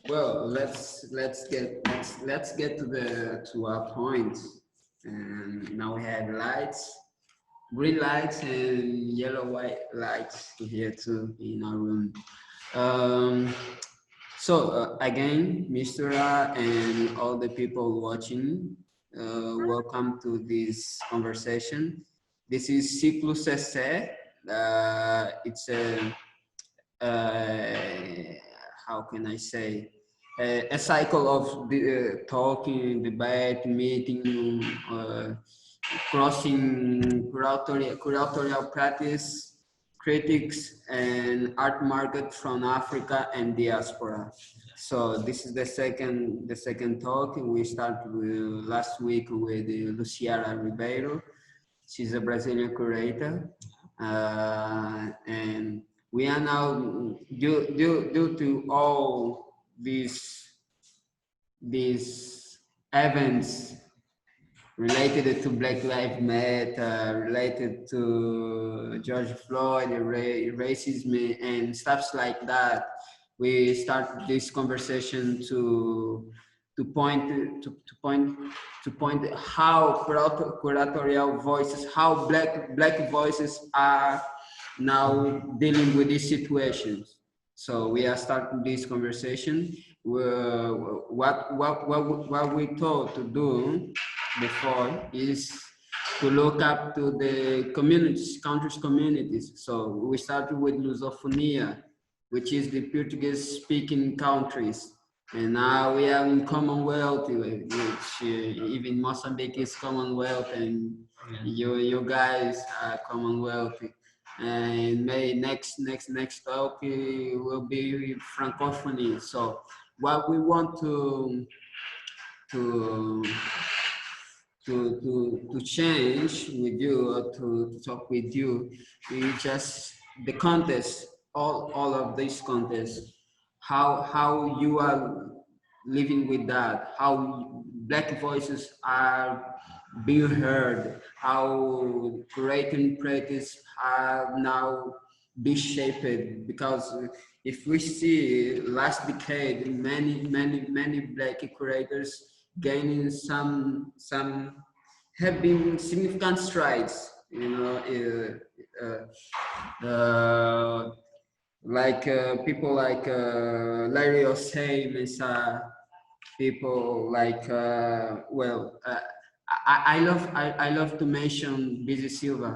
Well, let's get to our point. And now we have lights, green lights and yellow white lights here too in our room. Again, Mistura and all the people watching, welcome to this conversation. This is CicloCC. It's a how can I say, a cycle of talking, debate, meeting, crossing curatorial practice, critics, and art market from Africa and diaspora. So this is the second talk. We started last week with Luciana Ribeiro. She's a Brazilian curator, and we are now, due to all these events related to Black Lives Matter, related to George Floyd, racism, and stuff like that, we start this conversation to point how curatorial voices, how black voices are now dealing with these situations. So we are starting this conversation. What we thought to do before is to look up to the countries' communities. So we started with Lusofonia, which is the Portuguese-speaking countries. And now we are in Commonwealth, which even Mozambique is Commonwealth, and you guys are Commonwealth. And next talk will be Francophony. So what we want to change with you, or to talk with you, is just the contest, all of these contests, how you are living with that, how Black voices are being heard, how creating practice are now be shaped. Because if we see last decade, many Black curators gaining some have been significant strides, you know, like people like Larry Osei Mensah, people like I love to mention Busy Silva.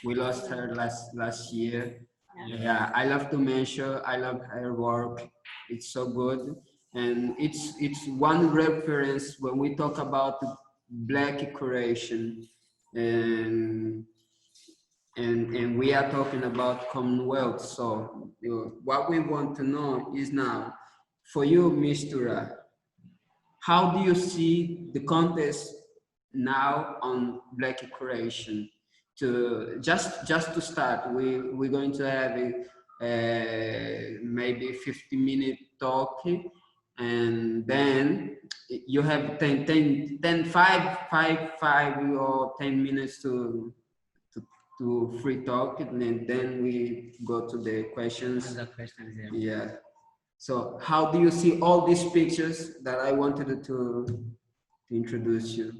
We lost her last year. Yeah, I love to mention. I love her work. It's so good, and it's one reference when we talk about Black curation, and we are talking about Commonwealth. So what we want to know is now, for you, Mistura, how do you see the contest now on Black curation? To just to start, we're going to have a maybe 50-minute talk, and then you have 5 or 10 minutes to free talk, and then we go to the questions. Yeah. So how do you see all these pictures that I wanted to introduce you?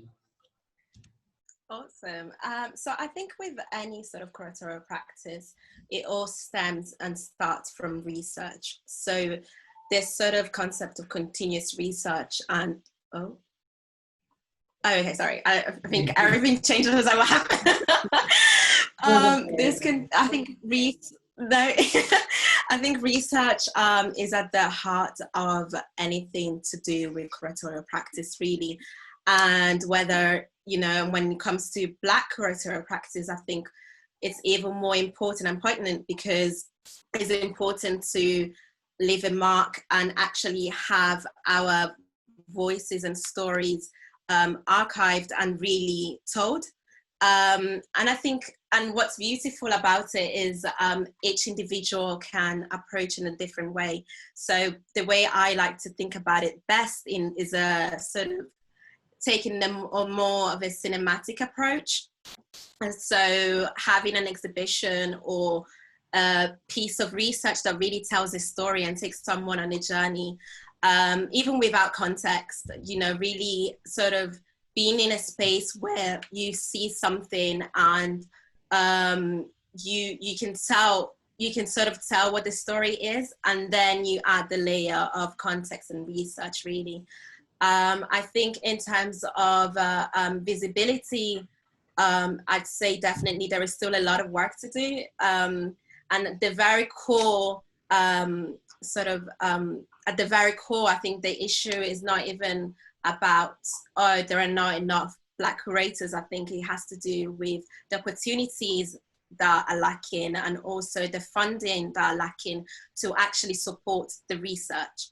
Awesome. So I think with any sort of curatorial practice, it all stems and starts from research. So this sort of concept of continuous research and, okay, sorry. I think everything changes as I happen. I think research is at the heart of anything to do with curatorial practice, really. And whether, you know, when it comes to Black curatorial practice, I think it's even more important and poignant, because it's important to leave a mark and actually have our voices and stories archived and really told. And I think, and what's beautiful about it is each individual can approach in a different way. So the way I like to think about it best is a sort of taking them on more of a cinematic approach. And so having an exhibition or a piece of research that really tells a story and takes someone on a journey, even without context, you know, really sort of being in a space where you see something and you can sort of tell what the story is, and then you add the layer of context and research, really. I think in terms of visibility, I'd say definitely there is still a lot of work to do. And the very core, at the very core, I think the issue is not even about, oh, there are not enough Black curators. I think it has to do with the opportunities that are lacking, and also the funding that are lacking to actually support the research.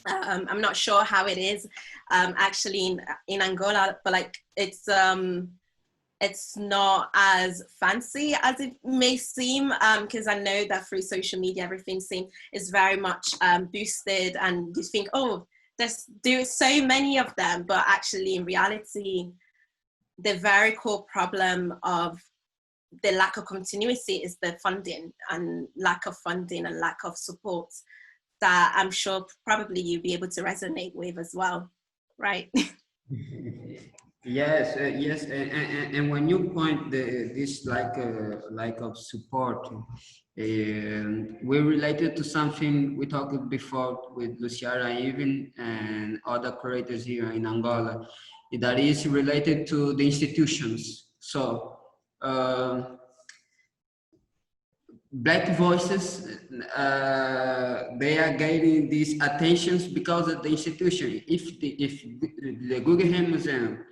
I'm not sure how it is actually in Angola, but like it's not as fancy as it may seem, because I know that through social media everything is very much boosted, and you think, oh, there's so many of them, but actually in reality the very core problem of the lack of continuity is the funding, and lack of funding and lack of support that I'm sure probably you'll be able to resonate with as well, right? Yes, yes, and when you point this lack of support, we're related to something we talked before with Luciana even and other curators here in Angola, that is related to the institutions. So Black voices, they are getting these attentions because of the institution. If the Guggenheim Museum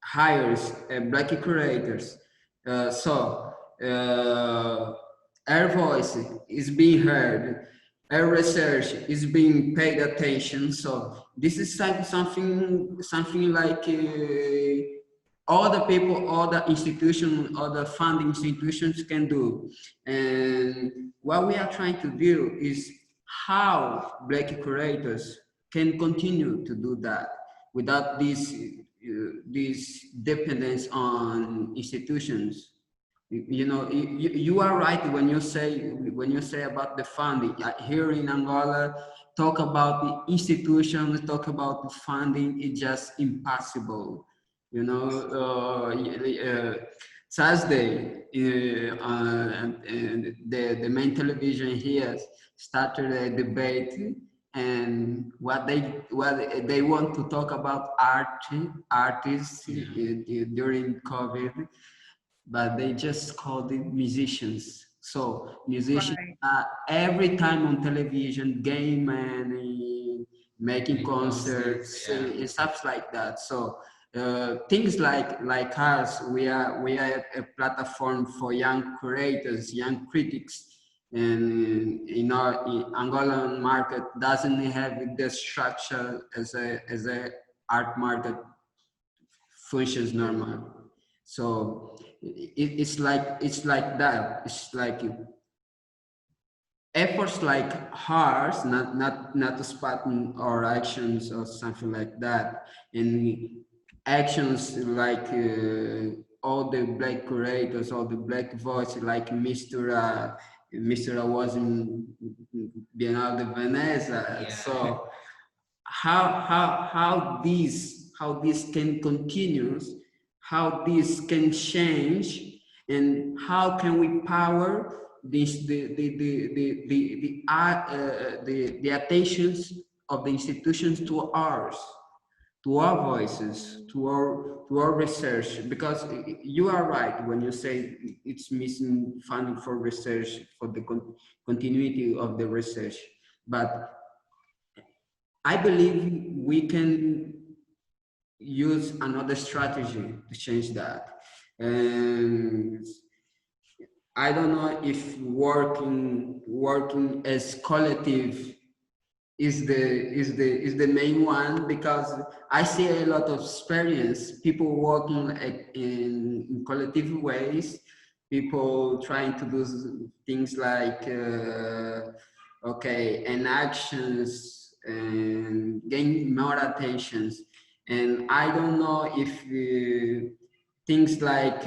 hires Black curators, our voice is being heard, our research is being paid attention. So this is something like all the people, all the institutions, all the funding institutions can do. And what we are trying to do is how Black curators can continue to do that without this dependence on institutions. You know, you are right when you say about the funding. Here in Angola, talk about the institutions, talk about the funding, it's just impossible. You know, Thursday, and the main television here started a debate, and what they want to talk about artists during COVID, but they just called it musicians. So musicians every time on television, game and making concerts, stuff like that. So things like us, we are a platform for young curators, young critics, and in our Angolan market doesn't have the structure as a art market functions normal. So it's like that. It's like efforts like ours, not to spot our actions or something like that, and actions like all the Black curators, all the Black voices, like Mistura. Mistura was in Bienal de Veneza. Yeah. So how this can continue, how this can change, and how can we power this the attentions of the institutions to ours, to our voices, to our research. Because you are right when you say it's missing funding for research, for the continuity of the research, but I believe we can use another strategy to change that. And I don't know if working as collective is the main one, because I see a lot of experience, people working in collective ways, people trying to do things like okay, and actions and gain more attentions. And I don't know if things like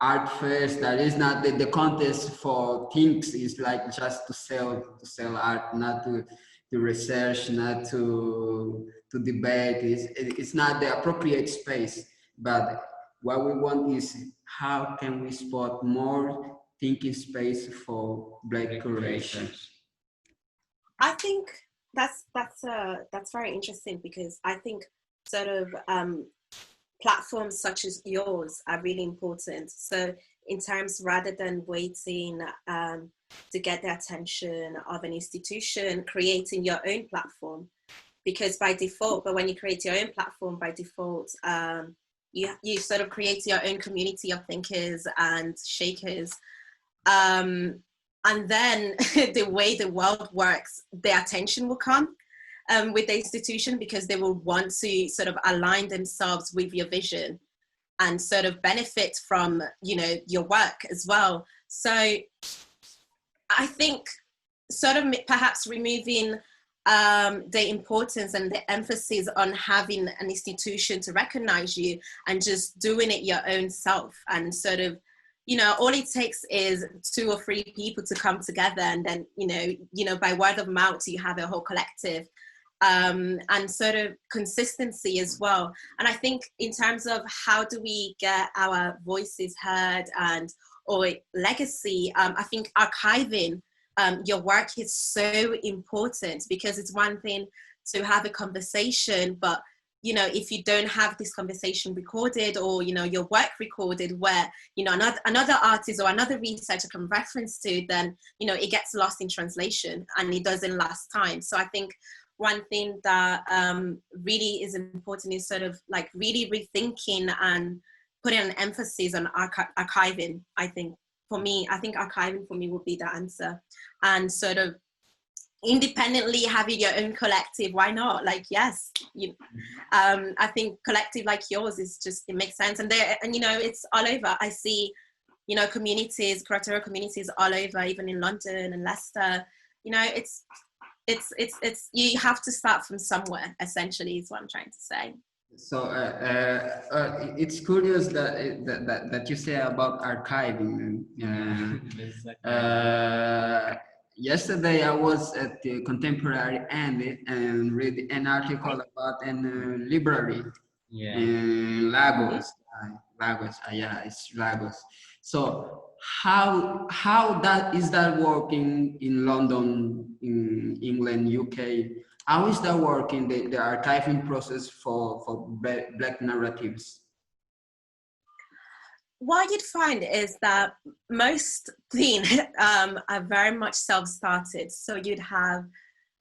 art fairs. That is not the contest for things. It's like just to sell art, not to research, not to debate. It's not the appropriate space. But what we want is how can we spot more thinking space for Black curators. I think that's very interesting, because I think sort of platforms such as yours are really important. So in terms, rather than waiting to get the attention of an institution, creating your own platform, because by default, but when you create your own platform, by default, you sort of create your own community of thinkers and shakers. And then the way the world works, the attention will come with the institution, because they will want to sort of align themselves with your vision and sort of benefit from, you know, your work as well. So I think sort of perhaps removing the importance and the emphasis on having an institution to recognize you, and just doing it your own self, and sort of, you know, all it takes is 2 or 3 people to come together, and then, you know, by word of mouth, you have a whole collective, and sort of consistency as well. And I think in terms of how do we get our voices heard or legacy, I think archiving your work is so important, because it's one thing to have a conversation, but you know, if you don't have this conversation recorded, or, you know, your work recorded, where, you know, another artist or another researcher can reference to, then, you know, it gets lost in translation and it doesn't last time. So I think one thing that really is important is sort of like really rethinking and putting an emphasis on archiving. I think archiving for me would be the answer. And sort of independently having your own collective, why not? Like, yes, I think collective like yours is just, it makes sense. And you know, it's all over. I see, you know, communities, curatorial communities all over, even in London and Leicester. You know, it's you have to start from somewhere, essentially, is what I'm trying to say. So it's curious that you say about archiving. Yesterday I was at the Contemporary and read an article about a library in Lagos. Yeah, it's Lagos. So how is that working in London, in England, UK? How is that working, the archiving process for Black narratives? What you'd find is that most things are very much self-started. So you'd have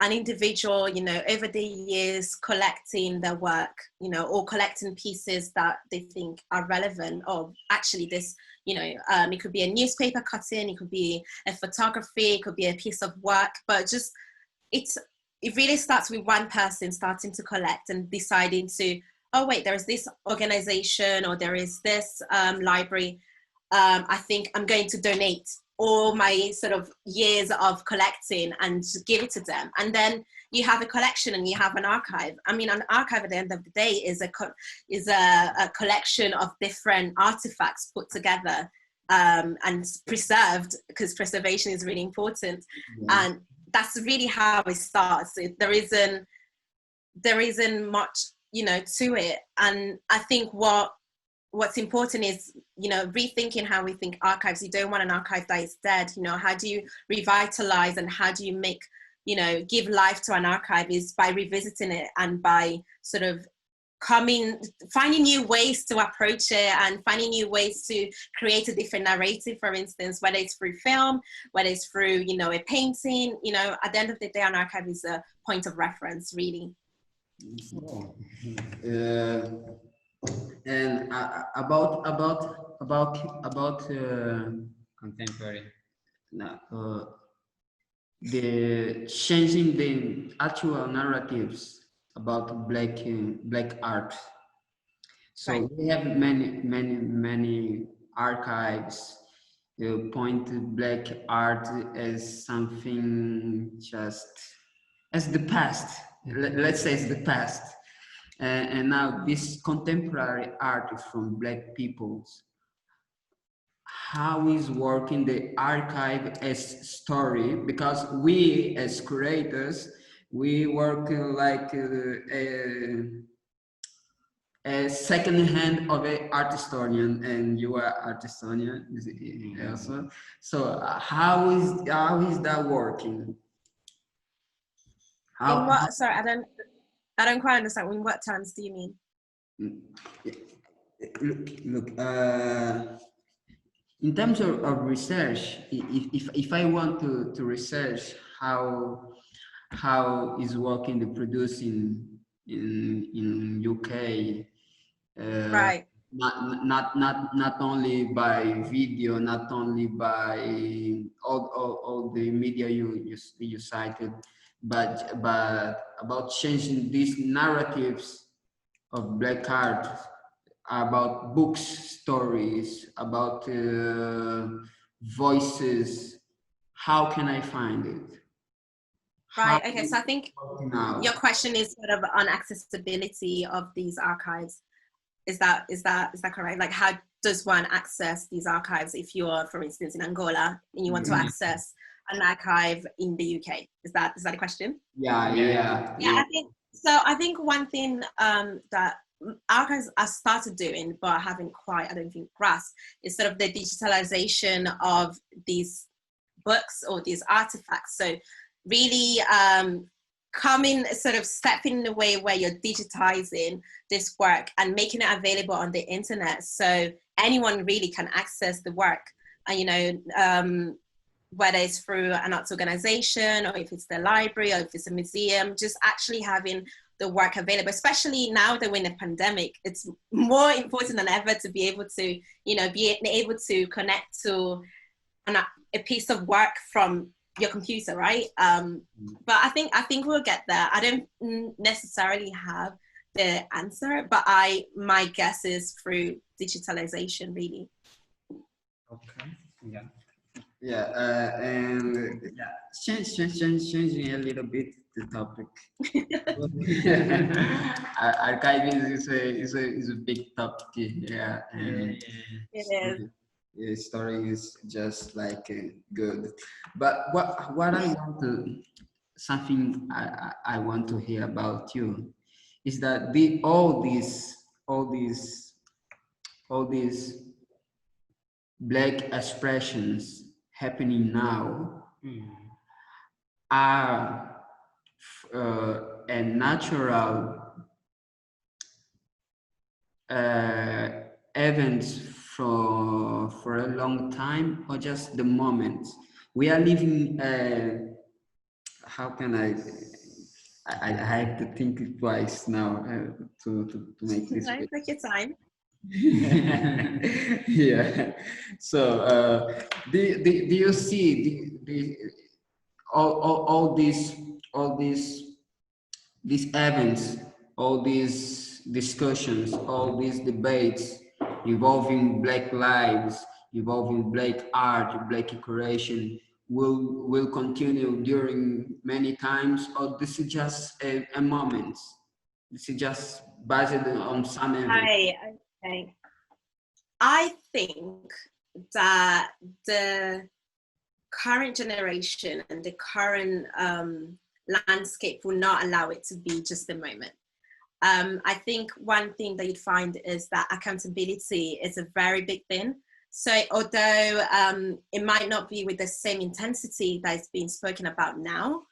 an individual, you know, over the years collecting their work, you know, or collecting pieces that they think are relevant, or actually this, you know, it could be a newspaper cutting, it could be a photography, it could be a piece of work, but just, it really starts with one person starting to collect and deciding to, oh wait, there's this organization, or there is this library, I think I'm going to donate all my sort of years of collecting and give it to them. And then you have a collection and you have an archive. I mean, an archive at the end of the day is a collection of different artifacts put together and preserved, because preservation is really important. Yeah. And that's really how it starts. There isn't much, you know, to it. And I think what's important is, you know, rethinking how we think archives. You don't want an archive that is dead. You know, how do you revitalize and how do you make, you know, give life to an archive, is by revisiting it and by sort of finding new ways to approach it and finding new ways to create a different narrative, for instance, whether it's through film, whether it's through, you know, a painting. You know, at the end of the day, an archive is a point of reference, really. And about contemporary, the changing the actual narratives about black art. So right. We have many archives point to black art as something just as the past. Let's say it's the past. And now this contemporary art from black peoples, how is working the archive as story, because we as curators, we work like a second hand of an art historian, and you are art historian also. So how is that working? In How what? Sorry, I don't quite understand. In what terms do you mean? look, in terms of research, if I want to research how is working the producing in UK, Right. not only by video, not only by all the media you cited, but about changing these narratives of black art, about books, stories, about voices. How can I find it? How Right. Okay. So I think now? your question is sort of on accessibility of these archives. Is that correct? Like, how does one access these archives if you're, for instance, in Angola and you want to access an archive in the UK? Is that the question? Yeah. I think one thing that archives have started doing, but haven't quite, I don't think, grasped, is sort of the digitalization of these books or these artifacts. So really coming, sort of stepping in the way where you're digitizing this work and making it available on the internet, so anyone really can access the work. And whether it's through an arts organization, or if it's the library, or if it's a museum, just actually having the work available, especially now that we're in a pandemic, it's more important than ever to be able to, be able to connect to a piece of work from your computer, right? But I think we'll get there. I don't necessarily have the answer, but my guess is through digitalization, really. Okay. And changing a little bit the topic. Archiving is a big topic. Yeah. It is. Story is just like good, but what I want to, something I want to hear about you is that all these black expressions happening now are a natural events for a long time, or just the moment we are living. How can I have to think twice now to make this. No, take your time. Yeah. So do you see all these events, all these discussions, all these debates involving black lives, involving black art, black curation, will continue during many times, or this is just a moment? This is just based on some event. Okay. I think that the current generation and the current landscape will not allow it to be just a moment. I think one thing that you'd find is that accountability is a very big thing. So although it might not be with the same intensity that is being spoken about now,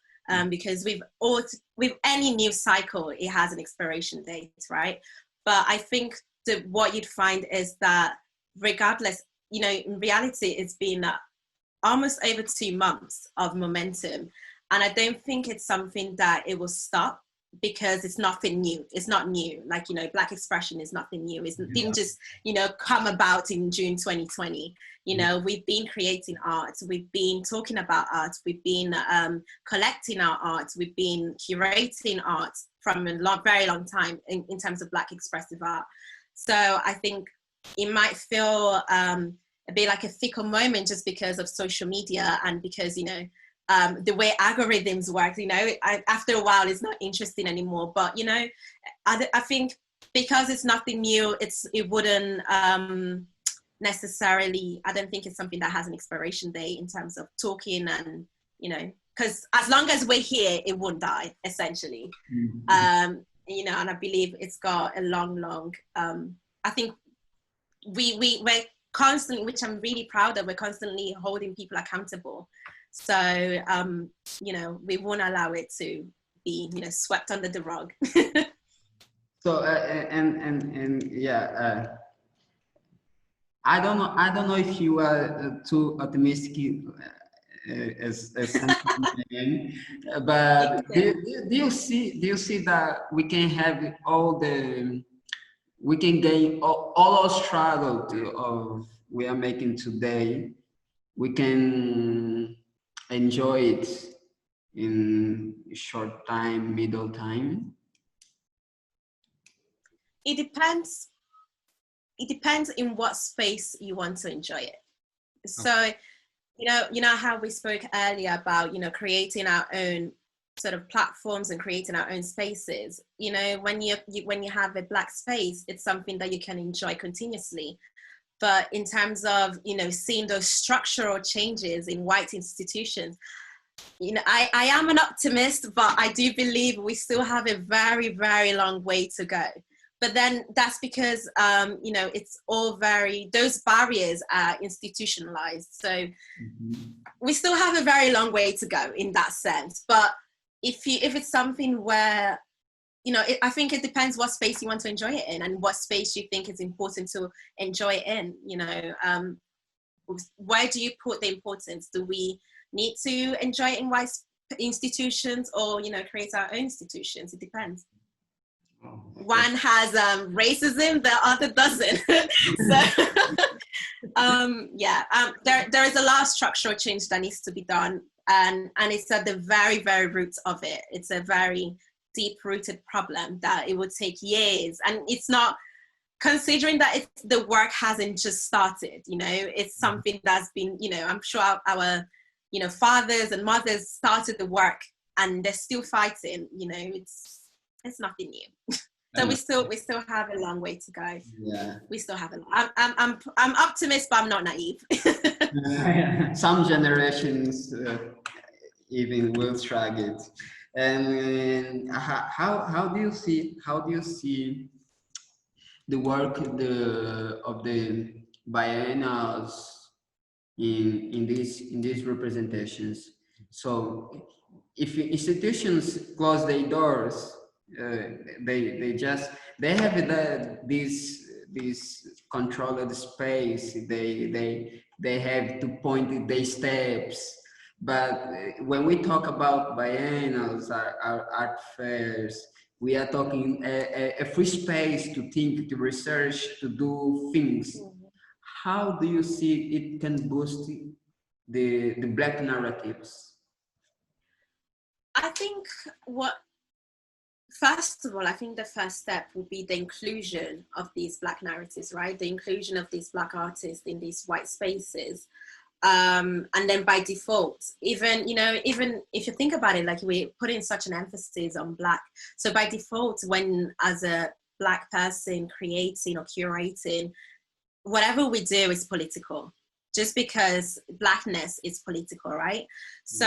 because with any news cycle, it has an expiration date, right? But I think that what you'd find is that regardless, in reality, it's been almost over 2 months of momentum. And I don't think it's something that it will stop, because it's nothing new. It's not new. Like, Black expression is nothing new. It didn't just, come about in June 2020. We've been creating art. We've been talking about art. We've been collecting our art. We've been curating art from a very long time in terms of Black expressive art. So I think it might feel a bit like a fickle moment just because of social media, and because, the way algorithms work, after a while it's not interesting anymore. But, I think because it's nothing new, it wouldn't necessarily, I don't think it's something that has an expiration date in terms of talking and, because as long as we're here, it won't die, essentially. And I believe it's got a long, I think we're constantly, which I'm really proud of, we're constantly holding people accountable. So, we won't allow it to be, swept under the rug. So, I don't know if you are too optimistic as something, but do you see that we can have we can gain all our struggle of we are making today, we can enjoy it in short time, middle time? It depends in what space you want to enjoy it. So, how we spoke earlier about, creating our own sort of platforms and creating our own spaces. When you have a Black space, it's something that you can enjoy continuously. But in terms of, seeing those structural changes in white institutions, I am an optimist, but I do believe we still have a very, very long way to go. But then that's because, it's all those barriers are institutionalized. So we still have a very long way to go in that sense. But if it's something where, I think it depends what space you want to enjoy it in and what space you think is important to enjoy it in, where do you put the importance? Do we need to enjoy it in white institutions or, create our own institutions? It depends. One has racism, the other doesn't. There is a lot of structural change that needs to be done, and it's at the very, very roots of it. It's a very deep-rooted problem that it would take years, and it's not, considering that the work hasn't just started. It's something that's been, I'm sure our fathers and mothers started the work, and they're still fighting. It's nothing new. So we still have a long way to go. Yeah. We still have I'm optimist, but I'm not naive. Some generations even will struggle it. And how do you see the work of the biennials in these representations? So if institutions close their doors, they have this controlled space. They have to point their steps. But when we talk about biennials, our art fairs, we are talking a free space to think, to research, to do things. How do you see it can boost the Black narratives? I think first of all, I think the first step will be the inclusion of these Black narratives, right? The inclusion of these Black artists in these white spaces. And then by default, even if you think about it, like we're putting such an emphasis on Black. So by default, when as a Black person creating or curating, whatever we do is political, just because Blackness is political, right? So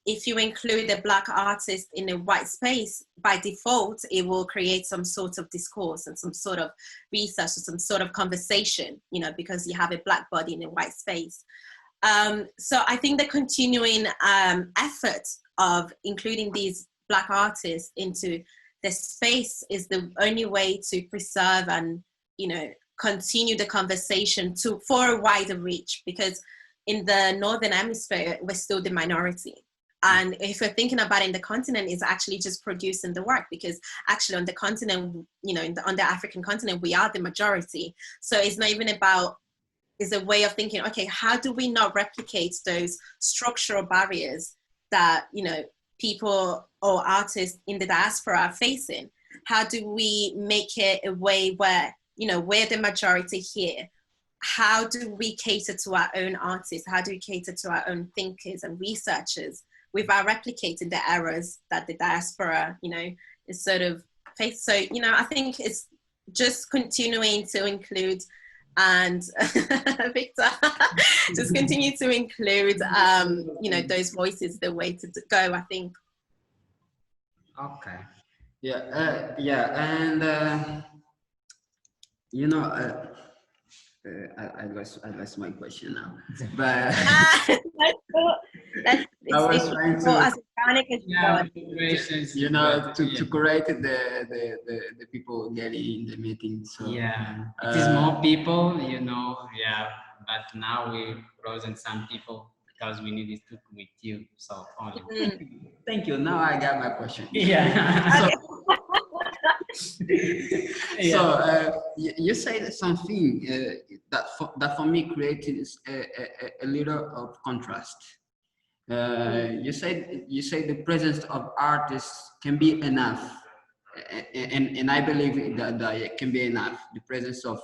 if you include a Black artist in a white space, by default, it will create some sort of discourse and some sort of research or some sort of conversation, because you have a Black body in a white space. So I think the continuing effort of including these Black artists into the space is the only way to preserve and, continue the conversation for a wider reach, because in the Northern Hemisphere, we're still the minority. And if we're thinking about it, in the continent, is actually just producing the work, because actually on the continent, on the African continent, we are the majority. So it's not even about, it's a way of thinking, okay, how do we not replicate those structural barriers that, people or artists in the diaspora are facing? How do we make it a way where, we're the majority here? How do we cater to our own artists? How do we cater to our own thinkers and researchers without replicating the errors that the diaspora, is sort of faced? So, I think it's just continuing to include and Victor, just continue to include, you know, those voices, the way to go, I think. Okay. Yeah. And you know, I lost my question now, but I was trying to, as organic as you know, to create the people getting in the meeting. So yeah, it is more people, you know. Yeah, but now we present some people because we needed to with you. So only. Thank you. Now I got my question. Yeah. So you said something that for me created a little of contrast. You said the presence of artists can be enough, and I believe that it can be enough. The presence of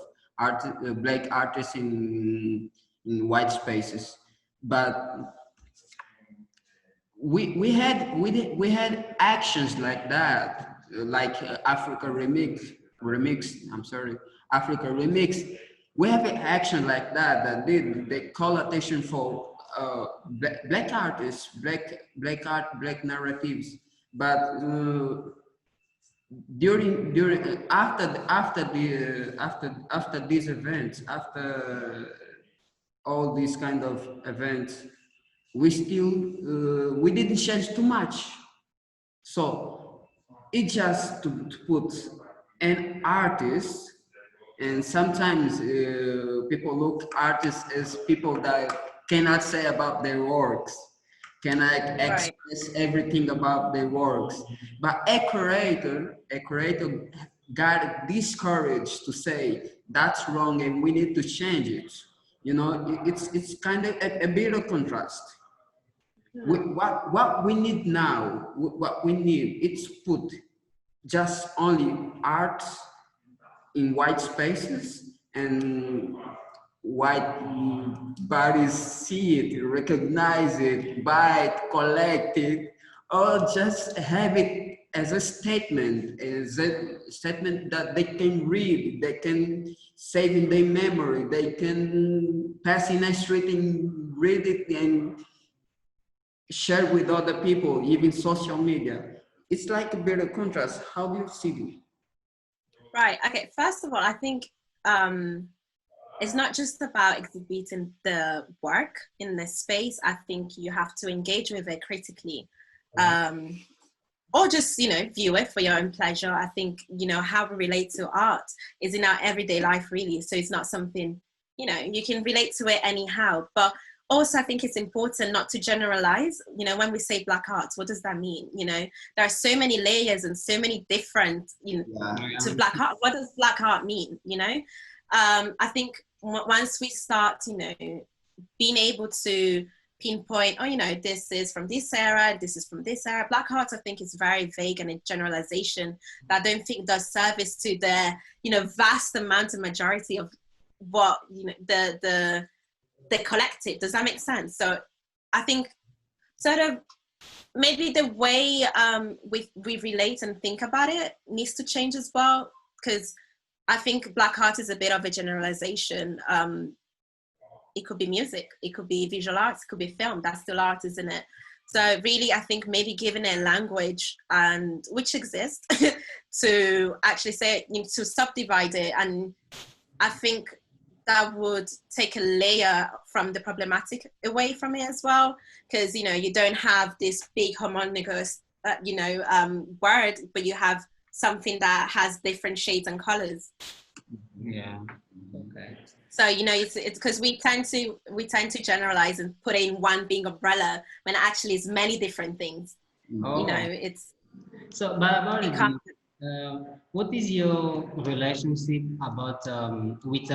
black artists in white spaces, but we had actions like that, like Africa remix. I'm sorry, Africa remix. We have an action like that they call attention for black artists, black art, black narratives. But during after these events, after all these kind of events, we still we didn't change too much. So it just to put an artist, and sometimes people look artists as people that cannot say about their works, cannot express everything about their works. But a curator got this courage to say that's wrong and we need to change it. You know, it's kind of a bit of contrast. What we need now, what we need, it's put just only art in white spaces, and white bodies see it, recognize it, buy it, collect it, or just have it as a statement that they can read, they can save in their memory, they can pass in a street and read it and share with other people, even social media. It's like a bit of contrast. How do you see it? Right. Okay. First of all, I think it's not just about exhibiting the work in the space. I think you have to engage with it critically, or just, you know, view it for your own pleasure. I think, you know, how we relate to art is in our everyday life, really. So it's not something, you know, you can relate to it anyhow. But also, I think it's important not to generalize. You know, when we say black art, what does that mean? You know, there are so many layers and so many different, you know, to black art. What does black art mean? You know, I think once we start, you know, being able to pinpoint, oh, you know, this is from this era, this is from this era. Black art, I think, is very vague and a generalization that I don't think does service to the, you know, vast amount of majority of what, you know, the collective. Does that make sense? So I think sort of maybe the way we relate and think about it needs to change as well, because I think black art is a bit of a generalization. It could be music, it could be visual arts, it could be film. That's still art, isn't it? So really, I think maybe giving it language, and which exists, to actually say, you know, to subdivide it. And I think that would take a layer from the problematic away from it as well, because, you know, you don't have this big homogeneous, you know, word, but you have something that has different shades and colors. Yeah. Okay. So, you know, it's because we tend to generalize and put in one big umbrella when actually it's many different things. Oh. You know, it's so. But what is your relationship about with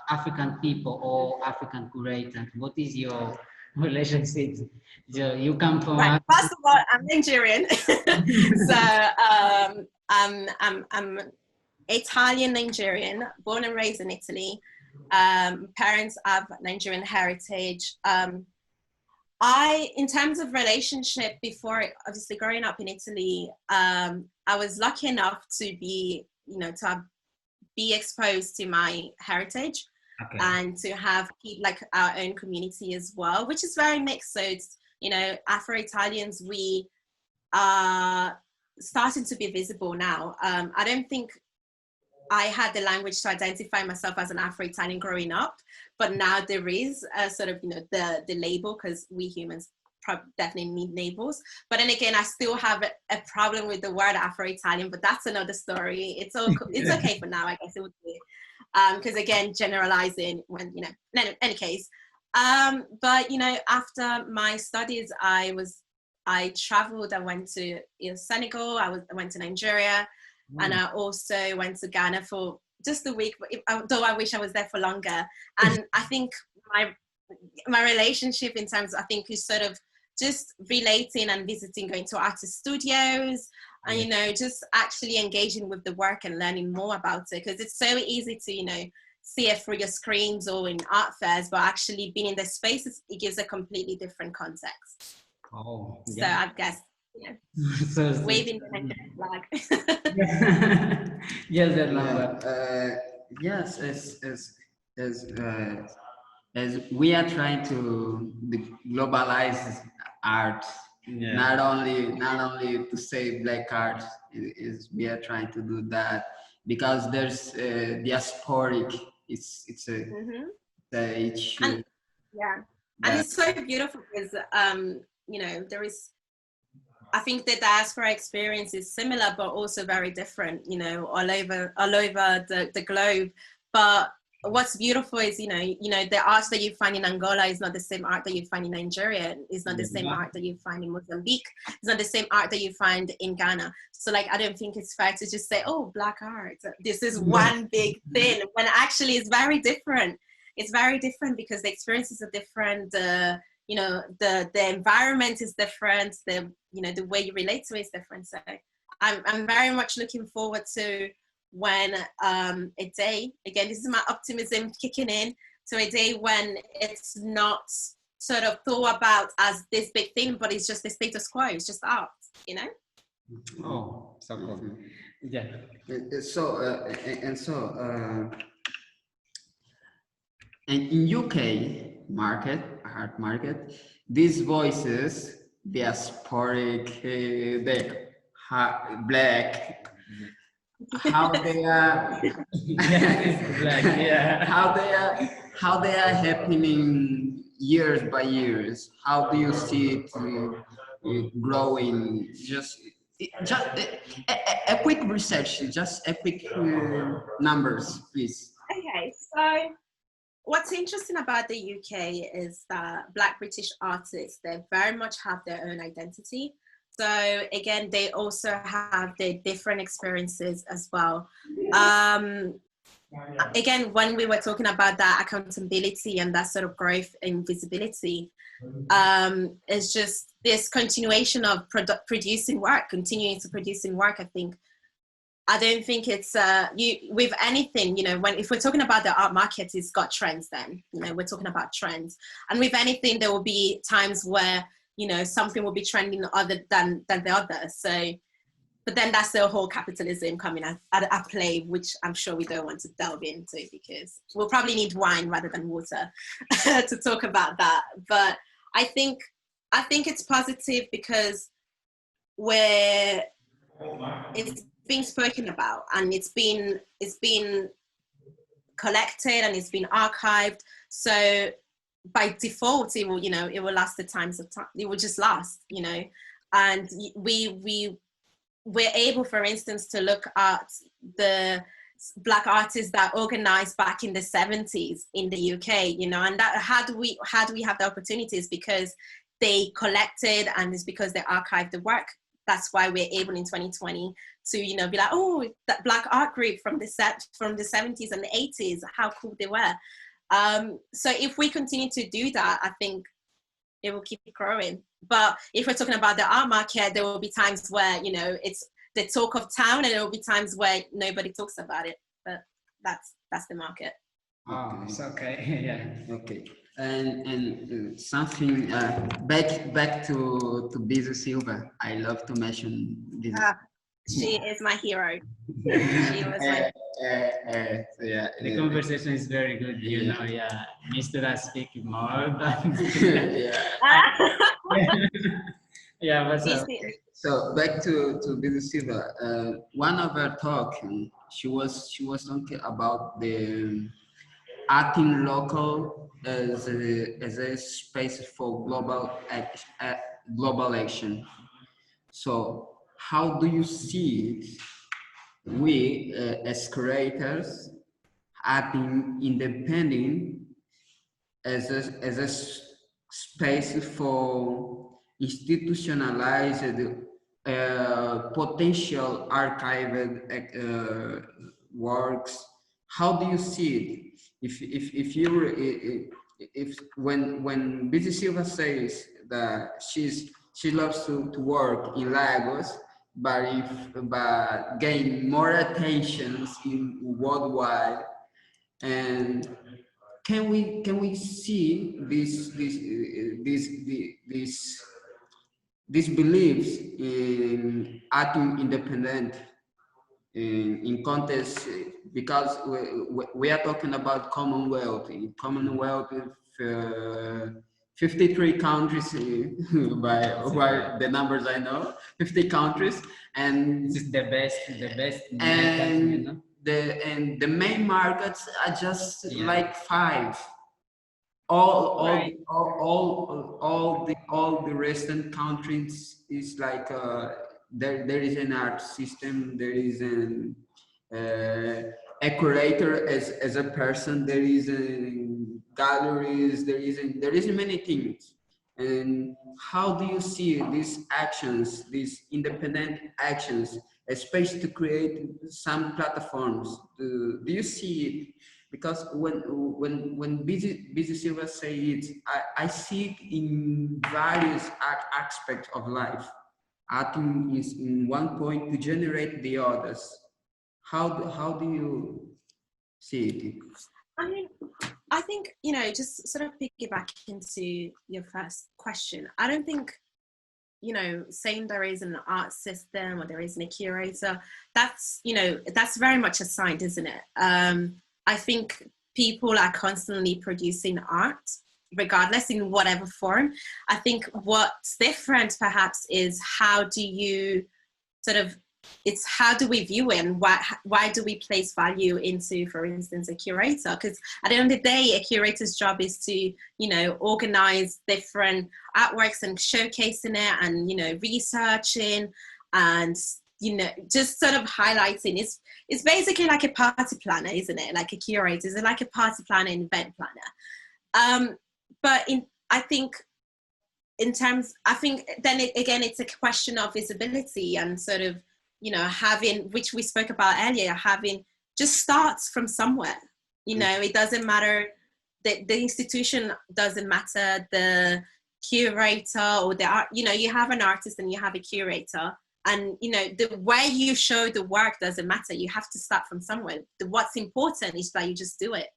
African people or African curators? What is your relationship? So you come from. Right. First of all, I'm Nigerian, so I'm Italian Nigerian, born and raised in Italy. Parents have Nigerian heritage. In terms of relationship, before obviously growing up in Italy, I was lucky enough to be, you know, to have be exposed to my heritage. Okay. And to have like our own community as well, which is very mixed. So it's, you know, Afro-Italians, we are starting to be visible now. I don't think I had the language to identify myself as an Afro-Italian growing up, but now there is a sort of, you know, the label, because we humans definitely need labels. But then again, I still have a problem with the word Afro-Italian, but that's another story. It's okay for now, I guess it would be. Because again, generalizing when, you know, in any case. But, you know, after my studies, I traveled. I went to Senegal, I went to Nigeria, and I also went to Ghana for just a week, though I wish I was there for longer. And I think my relationship in terms, I think, is sort of just relating and visiting, going to artist studios, and, you know, just actually engaging with the work and learning more about it, because it's so easy to, you know, see it through your screens or in art fairs, but actually being in the spaces, it gives a completely different context. Oh, yeah. So I guess, you know, so waving the flag. Yes, that number. Yes, as we are trying to globalize art. Yeah. Not only to say black art, is we are trying to do that, because there's diasporic. It's a issue. And, yeah, and it's so beautiful because you know, there is. I think the diaspora experience is similar, but also very different. You know, all over the globe. But what's beautiful is, you know, the art that you find in Angola is not the same art that you find in Nigeria. It's not the same art that you find in Mozambique. It's not the same art that you find in Ghana. So, like, I don't think it's fair to just say, oh, black art, this is one big thing, when actually it's very different. It's very different because the experiences are different. You know, the environment is different. You know, the way you relate to it is different. So I'm very much looking forward to when a day, again, this is my optimism kicking in, to a day when it's not sort of thought about as this big thing, but it's just the status quo, it's just art, you know? Oh, so cool. Yeah. And in UK art market, these voices, diasporic, black, how they are Black, yeah. how they are happening years by years. How do you see it growing? Just a quick research, just a quick numbers, please. Okay, so what's interesting about the UK is that Black British artists, they very much have their own identity. So again, they also have their different experiences as well. Again, when we were talking about that accountability and that sort of growth in visibility, it's just this continuation of producing work, continuing to producing work. I don't think it's with anything, you know, if we're talking about the art market, it's got trends. Then, you know, we're talking about trends, and with anything, there will be times where, you know, something will be trending other than the other. So, but then that's the whole capitalism coming at play, which I'm sure we don't want to delve into, because we'll probably need wine rather than water to talk about that. But I think it's positive because it's being spoken about, and it's been collected, and it's been archived. So by default, it will last the times of time. It will just last, you know. And we're able, for instance, to look at the Black artists that organized back in the 70s in the UK, you know, and that how do we have the opportunities? Because they collected, and it's because they archived the work. That's why we're able in 2020 to, you know, be like, oh, that Black art group from the 70s and the 80s, how cool they were. So if we continue to do that, I think it will keep growing. But if we're talking about the art market, there will be times where, you know, it's the talk of town, and there will be times where nobody talks about it. But that's the market. Oh, it's okay. Yeah. Okay. And something back to Bisu Silva. I love to mention this. She is my hero. She was my yeah, The conversation is very good, you know, yeah. Mistura speak more, but yeah, but so back to Billy Silva. One of her talk, she was talking about the acting local as a space for global action. So how do you see it? We as creators acting independent as a space for institutionalized potential archived works. How do you see it? If you if when Busy Silva says that she loves to work in Lagos, but gain more attention in worldwide, and can we see these beliefs in acting independent in context, because we are talking about Commonwealth. In Commonwealth, 53 countries by the numbers I know, 50 countries, and this is the best and you know? the main markets are just like 5. All the Western countries is like there is an art system, there is a curator as a person, there is galleries, there is many things. And how do you see these actions, these independent actions, a space to create some platforms? Do you see it? Because when Busy Silva say it, I see it in various aspects of life. Acting is in one point to generate the others. How do you see it? I mean, I think, you know, just sort of piggyback into your first question. I don't think, you know, saying there is an art system or there isn't a curator, that's, you know, that's very much assigned, isn't it? I think people are constantly producing art, regardless in whatever form. I think what's different perhaps is how do you sort of, it's how do we view it, and why do we place value into, for instance, a curator? Because at the end of the day, a curator's job is to, you know, organize different artworks and showcasing it, and, you know, researching and, you know, just sort of highlighting. It's basically like a party planner, isn't it? Like a curator is like a party planner and event planner. But I think then again, it's a question of visibility and sort of, you know, having, which we spoke about earlier, having just starts from somewhere. You know, it doesn't matter, the institution doesn't matter, the curator or the art, you know, you have an artist and you have a curator, and, you know, the way you show the work doesn't matter. You have to start from somewhere. What's important is that you just do it.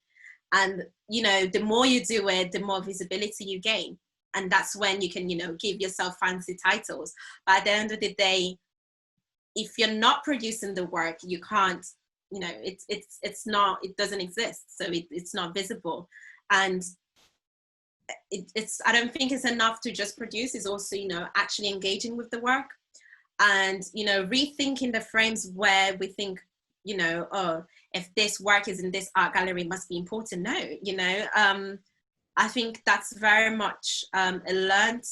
And, you know, the more you do it, the more visibility you gain. And that's when you can, you know, give yourself fancy titles. But at the end of the day, if you're not producing the work, you can't, you know, it's not, it doesn't exist. So it's not visible. And I don't think it's enough to just produce. It's also, you know, actually engaging with the work and, you know, rethinking the frames where we think, you know, oh, if this work is in this art gallery, it must be important. No, you know, I think that's very much a learned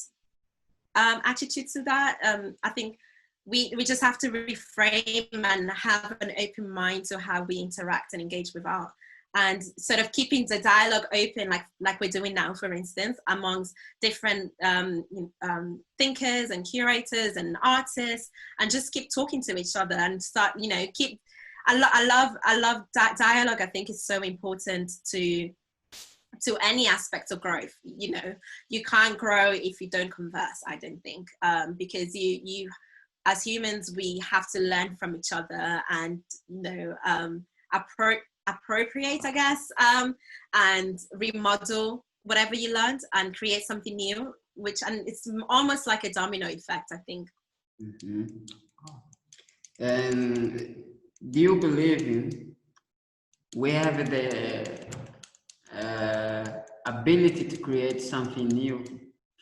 attitude to that. I think we just have to reframe and have an open mind to how we interact and engage with art, and sort of keeping the dialogue open, like we're doing now, for instance, amongst different thinkers and curators and artists, and just keep talking to each other and start, you know, keep. I love dialogue. I think is so important to any aspect of growth. You know, you can't grow if you don't converse, I don't think, because you as humans, we have to learn from each other and, you know, appropriate, I guess, and remodel whatever you learned and create something new, and it's almost like a domino effect, I think. Mm-hmm. And do you believe we have the ability to create something new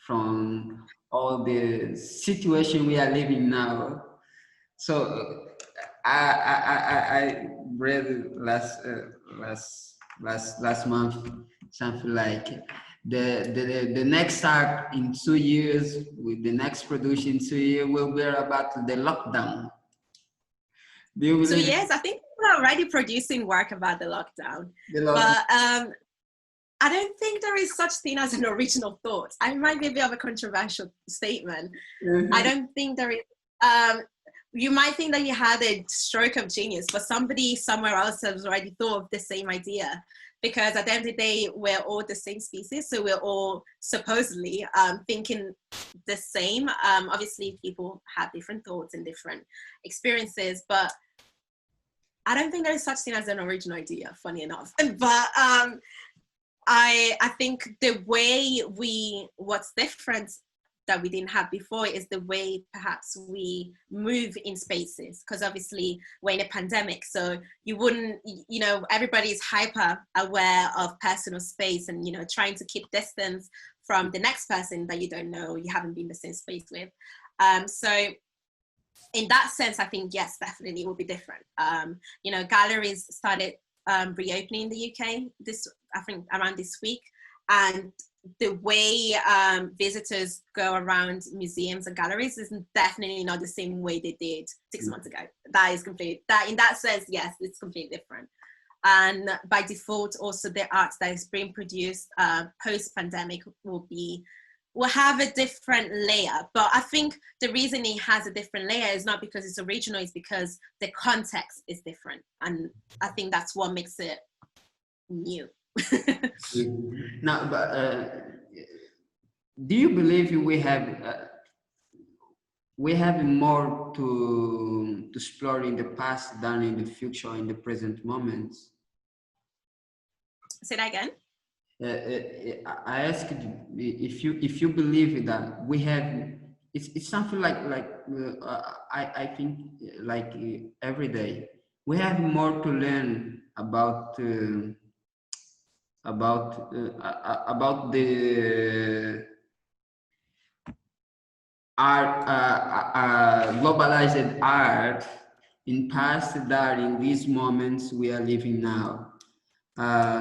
from all the situation we are living now? So I read last month something like the next art in 2 years, with the next production in 2 years, will be about the lockdown. Do you believe? So yes, I think we're already producing work about the lockdown. But I don't think there is such thing as an original thought. I might be a bit of a controversial statement. I don't think there is. You might think that you had a stroke of genius, but somebody somewhere else has already thought of the same idea. Because at the end of the day, we're all the same species, so we're all supposedly thinking the same. Obviously, people have different thoughts and different experiences, but I don't think there is such thing as an original idea, funny enough. But I think the way what's different that we didn't have before is the way perhaps we move in spaces, because obviously we're in a pandemic, so you wouldn't, everybody's hyper aware of personal space and, trying to keep distance from the next person that you don't know, you haven't been in the same space with. So in that sense, I think, yes, definitely it will be different. Galleries started reopening in the UK I think around this week, and the way visitors go around museums and galleries is definitely not the same way they did 6 months ago. That is in that sense, yes, it's completely different. And by default, also the art that is being produced post-pandemic will have a different layer. But I think the reason it has a different layer is not because it's original, it's because the context is different. And I think that's what makes it new. Now, but do you believe we have more to explore in the past than in the future, in the present moments? Say that again. I asked if you believe that we have. It's something like I think like every day we have more to learn about the art, globalized art in past that in these moments we are living now.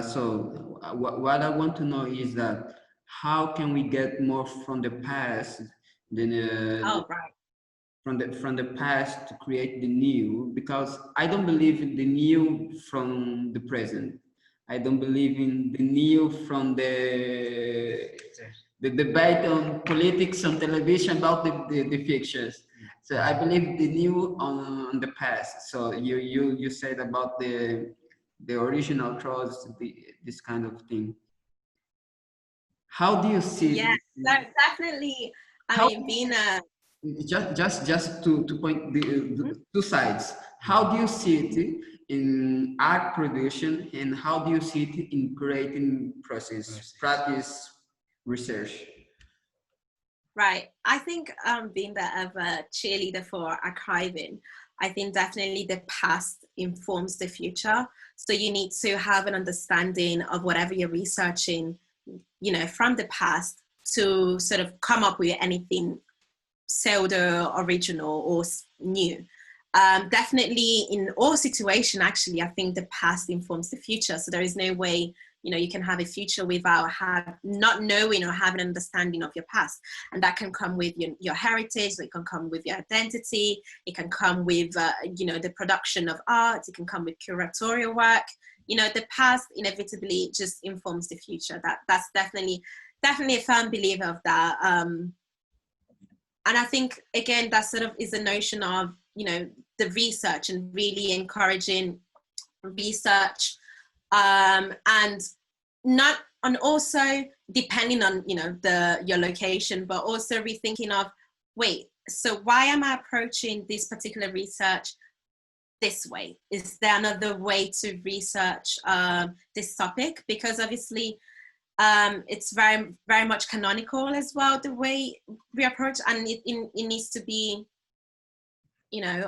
So what I want to know is that how can we get more from the past than from the past to create the new? Because I don't believe in the new from the present. I don't believe in the new from the debate on politics on television about the pictures. So I believe the new on the past. So you said about the original thoughts, this kind of thing. How do you see? Yeah, definitely. I mean, being a just to point the two sides. How do you see it in art production, and how do you see it in creating process, practice, research? Right. I think being the cheerleader for archiving, I think definitely the past informs the future. So you need to have an understanding of whatever you're researching, from the past to sort of come up with anything pseudo original or new. Definitely in all situations, actually, I think the past informs the future. So there is no way, you can have a future without not knowing or having an understanding of your past. And that can come with your heritage, it can come with your identity, it can come with, the production of art, it can come with curatorial work. The past inevitably just informs the future. That's definitely a firm believer of that. And I think, again, that sort of is a notion of, the research and really encouraging research, and also depending on, your location, but also rethinking of, wait, so why am I approaching this particular research this way? Is there another way to research this topic? Because obviously, it's very, very much canonical as well, the way we approach, and it needs to be, you know,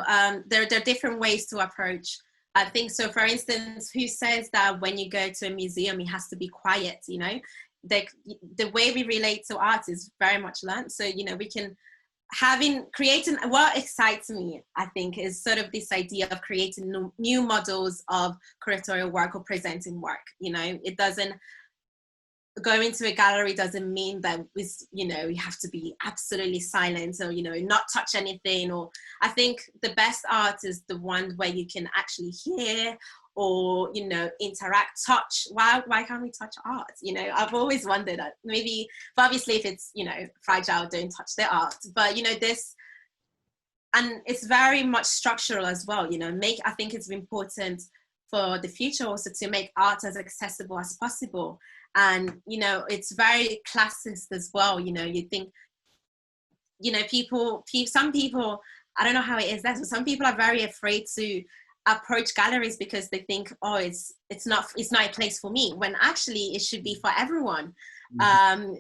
there are different ways to approach. I think so. For instance, who says that when you go to a museum, it has to be quiet? You know, the way we relate to art is very much learned. So, you know, we can creating what excites me, I think, is sort of this idea of creating new models of curatorial work or presenting work. You know, it doesn't, going to a gallery doesn't mean that it's, you know, you have to be absolutely silent or, you know, not touch anything. Or I think the best art is the one where you can actually hear or, you know, interact, touch. Why can't we touch art? You know, I've always wondered that. Maybe, but obviously if it's, you know, fragile, don't touch the art. But, you know, this, and it's very much structural as well, you know, I think it's important for the future also to make art as accessible as possible. And, you know, it's very classist as well. You know, you think, you know, some people, I don't know how it is there, but some people are very afraid to approach galleries because they think, oh, it's not a place for me, when actually it should be for everyone.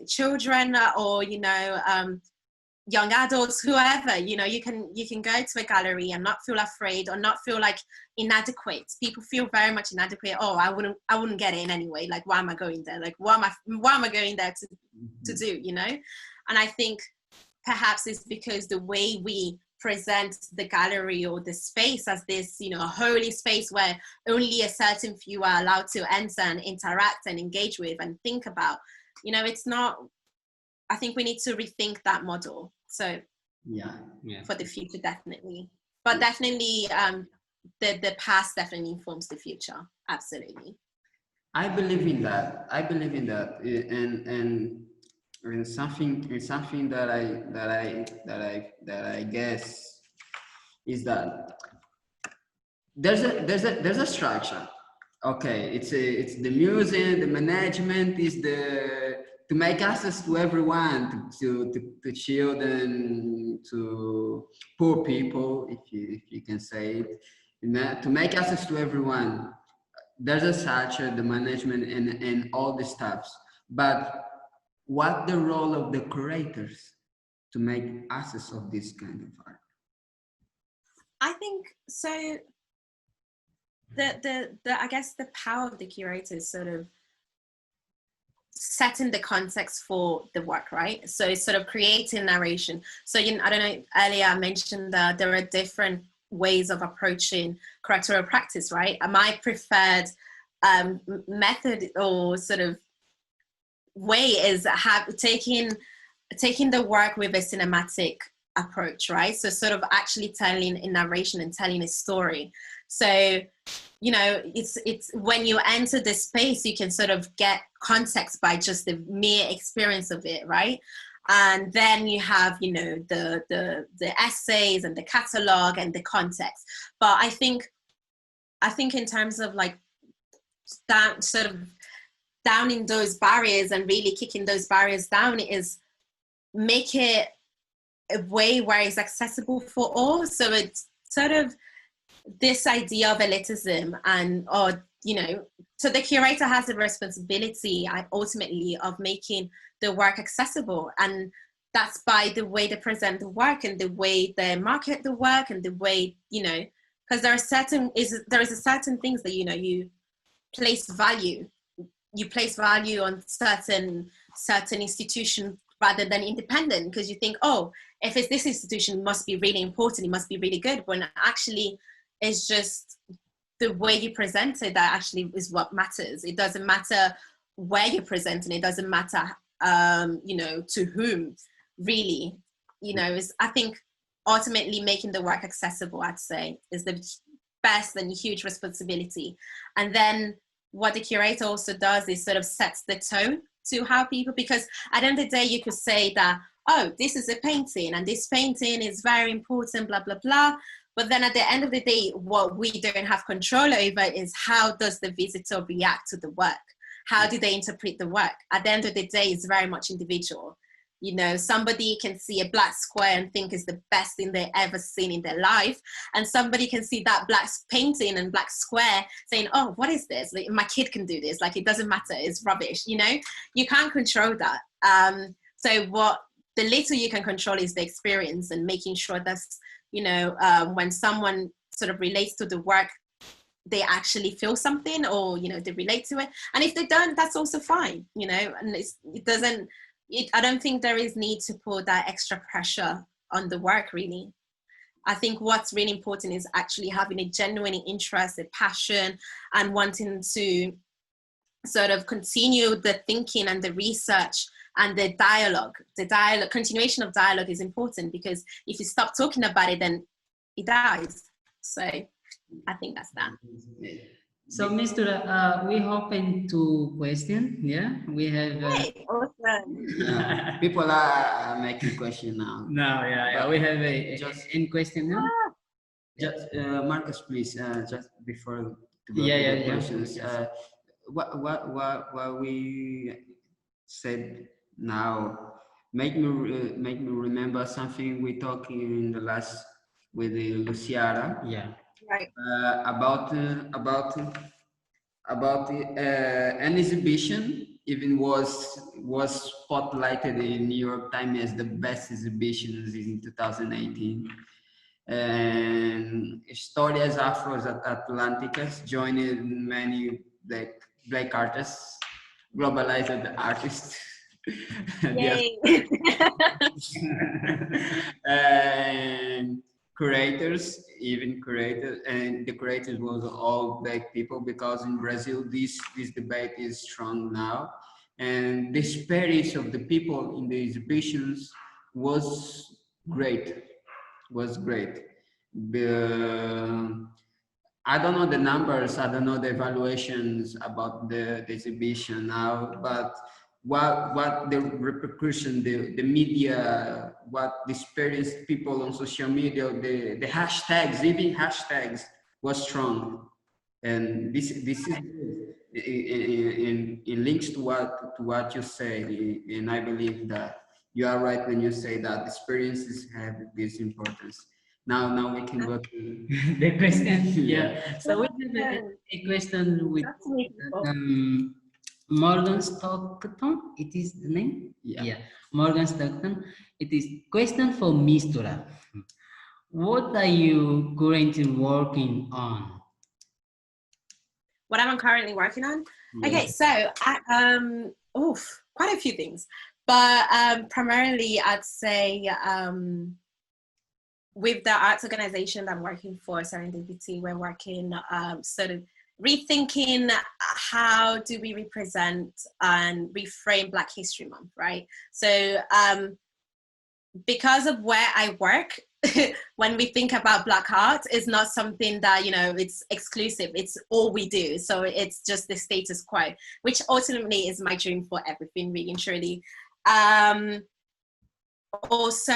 Children or, you know, young adults, whoever, you know, you can go to a gallery and not feel afraid or not feel like inadequate. People feel very much inadequate. Oh, I wouldn't get in anyway. Like, why am I going there? Like, what am I going there to do, you know? And I think perhaps it's because the way we present the gallery or the space as this, you know, a holy space where only a certain few are allowed to enter and interact and engage with and think about, you know, it's not, I think we need to rethink that model. So yeah. For the future, definitely. But definitely the past definitely informs the future. Absolutely. I believe in that. And something that I guess is that there's a structure. Okay, it's the museum, the management is to make access to everyone, to children, to poor people, if you can say it, to make access to everyone. There's a structure, the management, and all the stuffs. But what the role of the curators to make access of this kind of art? I think so. The I guess the power of the curator is sort of setting the context for the work, right? So it's sort of creating narration. So, you know, I don't know, earlier I mentioned that there are different ways of approaching curatorial practice, right? And my preferred method or sort of way is taking the work with a cinematic approach, right? So sort of actually telling a narration and telling a story. So, you know, it's when you enter the space, you can sort of get context by just the mere experience of it, right? And then you have, you know, the essays and the catalog and the context. But I think in terms of like that sort of downing those barriers and really kicking those barriers down is make it a way where it's accessible for all. So it's sort of this idea of elitism or, you know, so the curator has the responsibility ultimately of making the work accessible. And that's by the way they present the work and the way they market the work and the way, you know, because there is a certain things that, you know, you place value on certain institutions rather than independent, because you think, oh, if it's this institution, it must be really important, it must be really good, when actually it's just the way you present it that actually is what matters. It doesn't matter where you're presenting, it doesn't matter you know, to whom, really. You know, I think ultimately making the work accessible, I'd say, is the best and huge responsibility. And then what the curator also does is sort of sets the tone to how people, because at the end of the day, you could say that, oh, this is a painting and this painting is very important, blah, blah, blah. But then at the end of the day, what we don't have control over is how does the visitor react to the work? How do they interpret the work? At the end of the day, it's very much individual. You know, somebody can see a black square and think it's the best thing they've ever seen in their life. And somebody can see that black painting and black square saying, oh, what is this? Like, my kid can do this. Like, it doesn't matter. It's rubbish. You know, you can't control that. So what the little you can control is the experience and making sure that's, you know, when someone sort of relates to the work, they actually feel something, or, you know, they relate to it. And if they don't, that's also fine, you know, and I don't think there is need to put that extra pressure on the work, really. I think what's really important is actually having a genuine interest, a passion, and wanting to sort of continue the thinking and the research and the dialogue. Continuation of dialogue is important, because if you stop talking about it, then it dies. So I think that's that. So, Mistura, we open to question. Yeah, we have. Awesome. People are making question now. No, yeah, we have in question now. Just Marcus, please. Just before to go Yeah, to the yeah, questions. yeah. What we said now make me remember something we talked in the last with Luciana. Yeah. Right. About an exhibition even was spotlighted in New York Times as the best exhibitions in 2018. And Histórias Afro-Atlânticas joined many black artists, globalized artists. Yay. And curators, and the curators was all black people, because in Brazil this debate is strong now, and the experience of the people in the exhibitions was great. I don't know the numbers, I don't know the evaluations about the exhibition now, but what the repercussion, the media, what the experience people on social media, the hashtags, even hashtags was strong. And this is in links to what you say, and I believe that you are right when you say that experiences have this importance. Now we can go to The question. Yeah. So we have a question with Morgan Stockton. It is the name. Yeah. Morgan Stockton. It is question for Mistura. What are you currently working on? What am I currently working on? Yes. Okay, so quite a few things, but primarily I'd say with the arts organization that I'm working for, Serendipity, we're working sort of rethinking how do we represent and reframe Black History Month, right? So because of where I work, when we think about Black art, it's not something that, you know, it's exclusive, it's all we do. So it's just the status quo, which ultimately is my dream for everything, really and truly. Also,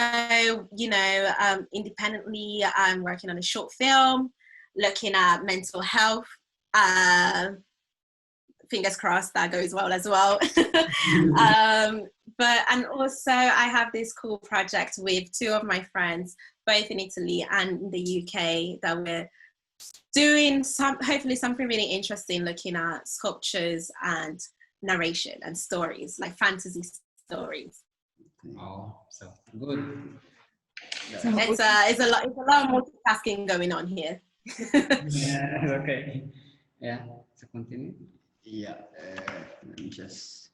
you know, independently, I'm working on a short film, looking at mental health. Fingers crossed that goes well as well. And also I have this cool project with two of my friends, both in Italy and in the UK, that we're doing hopefully something really interesting, looking at sculptures and narration and stories, like fantasy stories. Oh, so good. So it's a lot of multitasking going on here. Yeah, okay. Yeah, so continue. Yeah, let me just.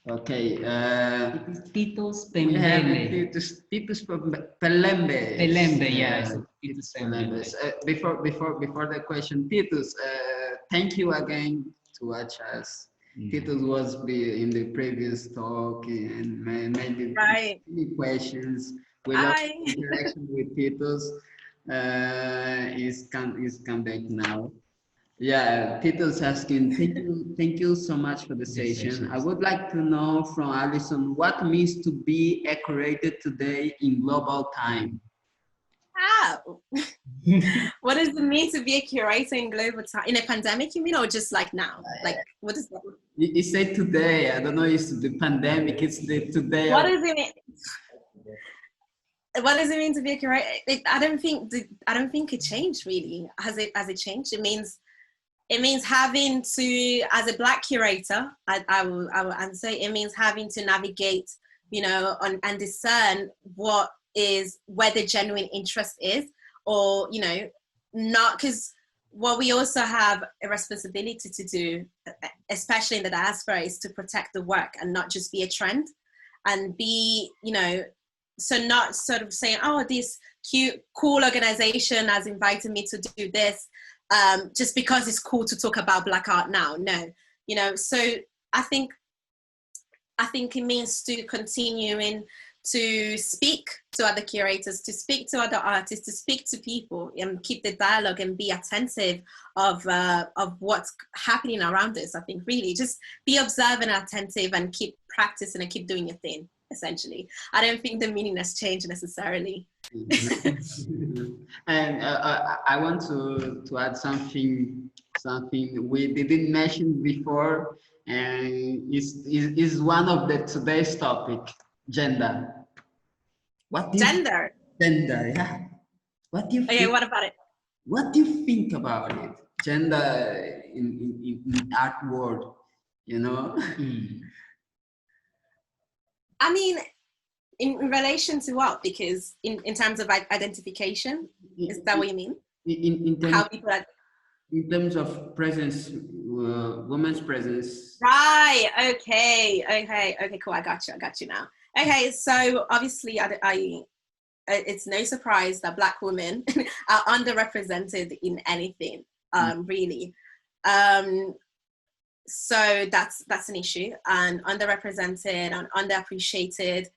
Okay. It is Titus Pelembe. Titus Pelembe. Pelembe, yeah. So Titus Pelembe. Before the question, Titus, thank you again to watch us. Titus was in the previous talk and maybe many questions. We love interaction with Titus. He's come back now. Yeah, Titus asking, thank you so much for the session. I would like to know from Allison what it means to be a curator today in global time. What does it mean to be a curator in global time? In a pandemic, you mean, or just like now? Like, what does that mean? You say today. I don't know. It's the pandemic. It's the today. What does it mean? What does it mean to be a curator? I don't think it changed really. Has it changed? It means having to, as a Black curator, I will answer, it means having to navigate, you know, and discern what is where the genuine interest is, or, you know, not, because what we also have a responsibility to do, especially in the diaspora, is to protect the work and not just be a trend and be, you know, so not sort of saying, oh, this cute, cool organization has invited me to do this just because it's cool to talk about Black art now. No, you know, so I think it means to continuing to speak to other curators, to speak to other artists, to speak to people and keep the dialogue and be attentive of what's happening around us. I think really just be observant and attentive and keep practicing and keep doing your thing, essentially. I don't think the meaning has changed necessarily. And I want to add something we didn't mention before, and is one of the today's topic: gender. Gender. Gender, yeah. What do you Okay, think? what about it? What do you think about it? Gender in art world, you know? I mean, in relation to what? Because in terms of identification, is that what you mean? How people are... In terms of presence, women's presence. Right. Okay. Cool. I got you now. Okay. So obviously, it's no surprise that Black women are underrepresented in anything, really. So that's an issue, and underrepresented and underappreciated.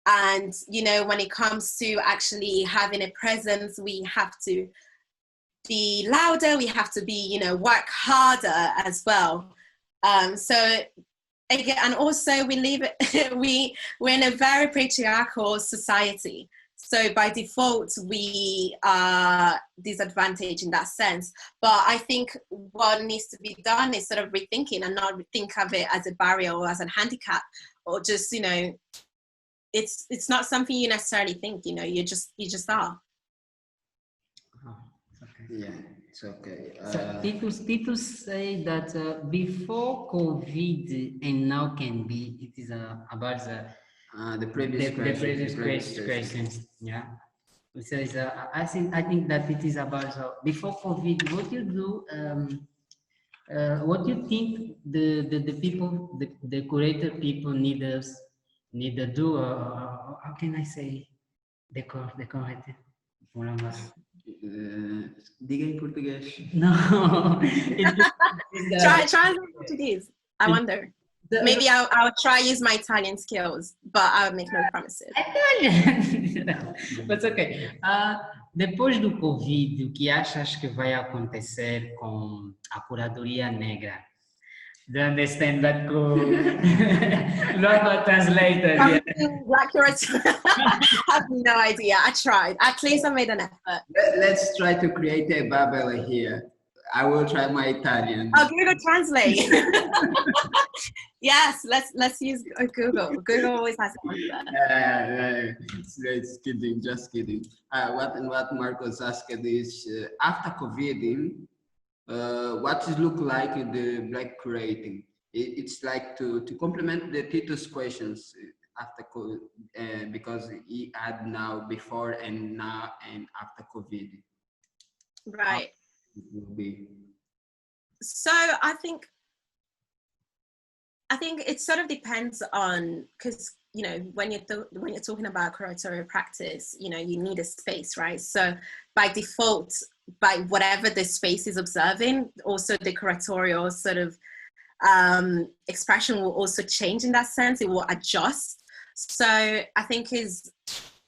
And, you know, when it comes to actually having a presence, we have to be louder, we have to be, you know, work harder as well. So again, and also we're in a very patriarchal society. So by default, we are disadvantaged in that sense. But I think what needs to be done is sort of rethinking and not think of it as a barrier or as a handicap, or just, you know, it's not something you necessarily think, you know, you just are. Oh, it's okay. Yeah, it's okay. So Titus say that before COVID and now can be, it is about The previous questions. Yeah. So it's, I think that it is about before COVID. What you do? What you think the people, the curator people need to do? How can I say? Decorate. Diga em português. No. Try in Portuguese. I wonder. Maybe I'll try use my Italian skills, but I'll make no promises. Italian. But okay. Depois do Covid, o que achas que vai acontecer com a curadoria negra? Do you understand that? Not translated. Black curator. I have no idea. I tried. At least I made an effort. Let's try to create a bubble here. I will try my Italian. Oh, Google Translate. Yes, let's use Google. Google always has an answer. It's kidding, just kidding. What Marcos asked is after COVID, what does look like in the Black curating? It's like to complement the Tito's questions after COVID, because he had now before and now and after COVID. Right. It will be. So I think it sort of depends on, because, you know, when you're talking about curatorial practice, you know, you need a space, right? So by default, by whatever the space is observing, also the curatorial sort of expression will also change in that sense. It will adjust. So I think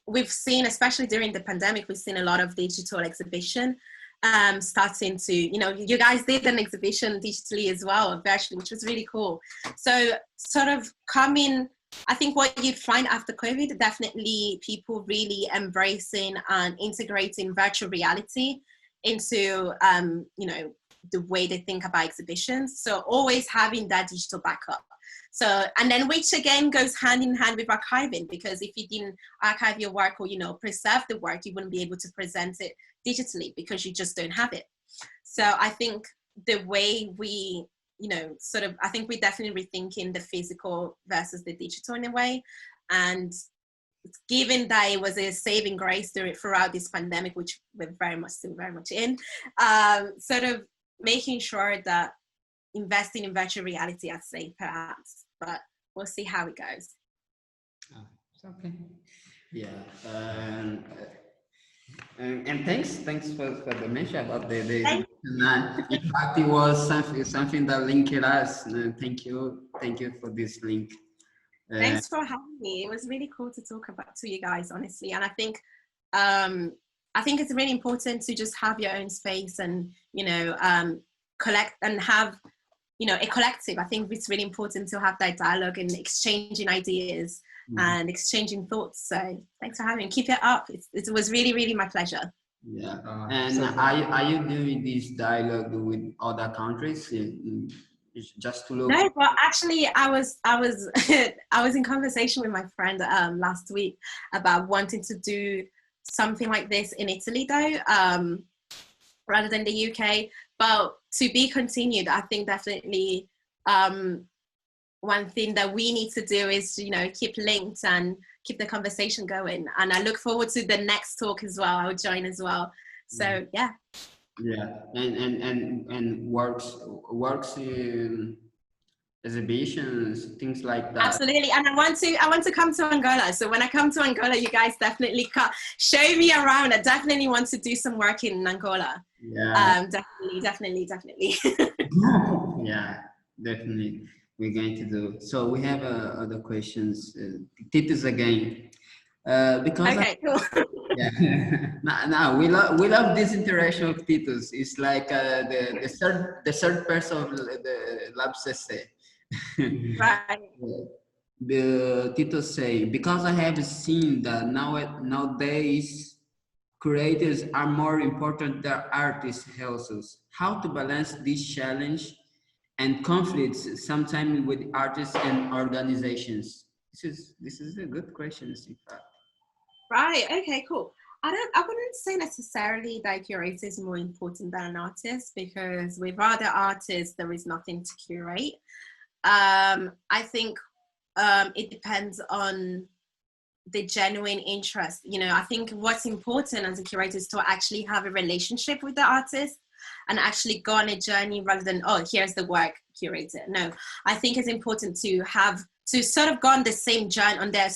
we've seen, especially during the pandemic, we've seen a lot of digital exhibition starting to, you know, you guys did an exhibition digitally as well, virtually, which was really cool. So sort of coming, I think what you'd find after COVID, definitely people really embracing and integrating virtual reality into, you know, the way they think about exhibitions. So always having that digital backup. So, and then which again goes hand in hand with archiving, because if you didn't archive your work or, you know, preserve the work, you wouldn't be able to present it digitally because you just don't have it. So I think the way we, you know, sort of, I think we're definitely rethinking the physical versus the digital in a way. And given that it was a saving grace throughout this pandemic, which we're still very much in, sort of making sure that investing in virtual reality, I'd say, perhaps, but we'll see how it goes. Oh, it's okay. Yeah, and thanks for the mention about the in fact, it was something that linked us. Thank you for this link. Thanks for having me. It was really cool to talk about to you guys, honestly. And I think it's really important to just have your own space and, you know, collect and have, you know, a collective. I think it's really important to have that dialogue and exchanging ideas and exchanging thoughts. So thanks for having me. Keep it up. It was really, really my pleasure. Yeah. And so are you doing this dialogue with other countries? Just to look. No, but actually, I was I was in conversation with my friend last week about wanting to do something like this in Italy, though, rather than the UK. But to be continued, I think definitely one thing that we need to do is, you know, keep linked and keep the conversation going. And I look forward to the next talk as well. I'll join as well. So yeah. Yeah, and works in exhibitions, things like that. Absolutely, and I want to come to Angola. So when I come to Angola, you guys definitely show me around. I definitely want to do some work in Angola. Yeah. Definitely. Yeah, definitely. We're going to do. So we have other questions. Titus again. Because okay, cool. Yeah, no, we love this interaction of Titus. It's like the third person of the lab CC. Right. The Titus say, because I have seen that nowadays creators are more important than artists themselves. How to balance this challenge and conflicts sometimes with artists and organizations? This is a good question, in fact. Right. Okay. Cool. I wouldn't say necessarily that a curator is more important than an artist, because with other artists there is nothing to curate. I think it depends on the genuine interest. You know, I think what's important as a curator is to actually have a relationship with the artist and actually go on a journey rather than, oh, here's the work, curator. No, I think it's important to sort of go on the same journey, on their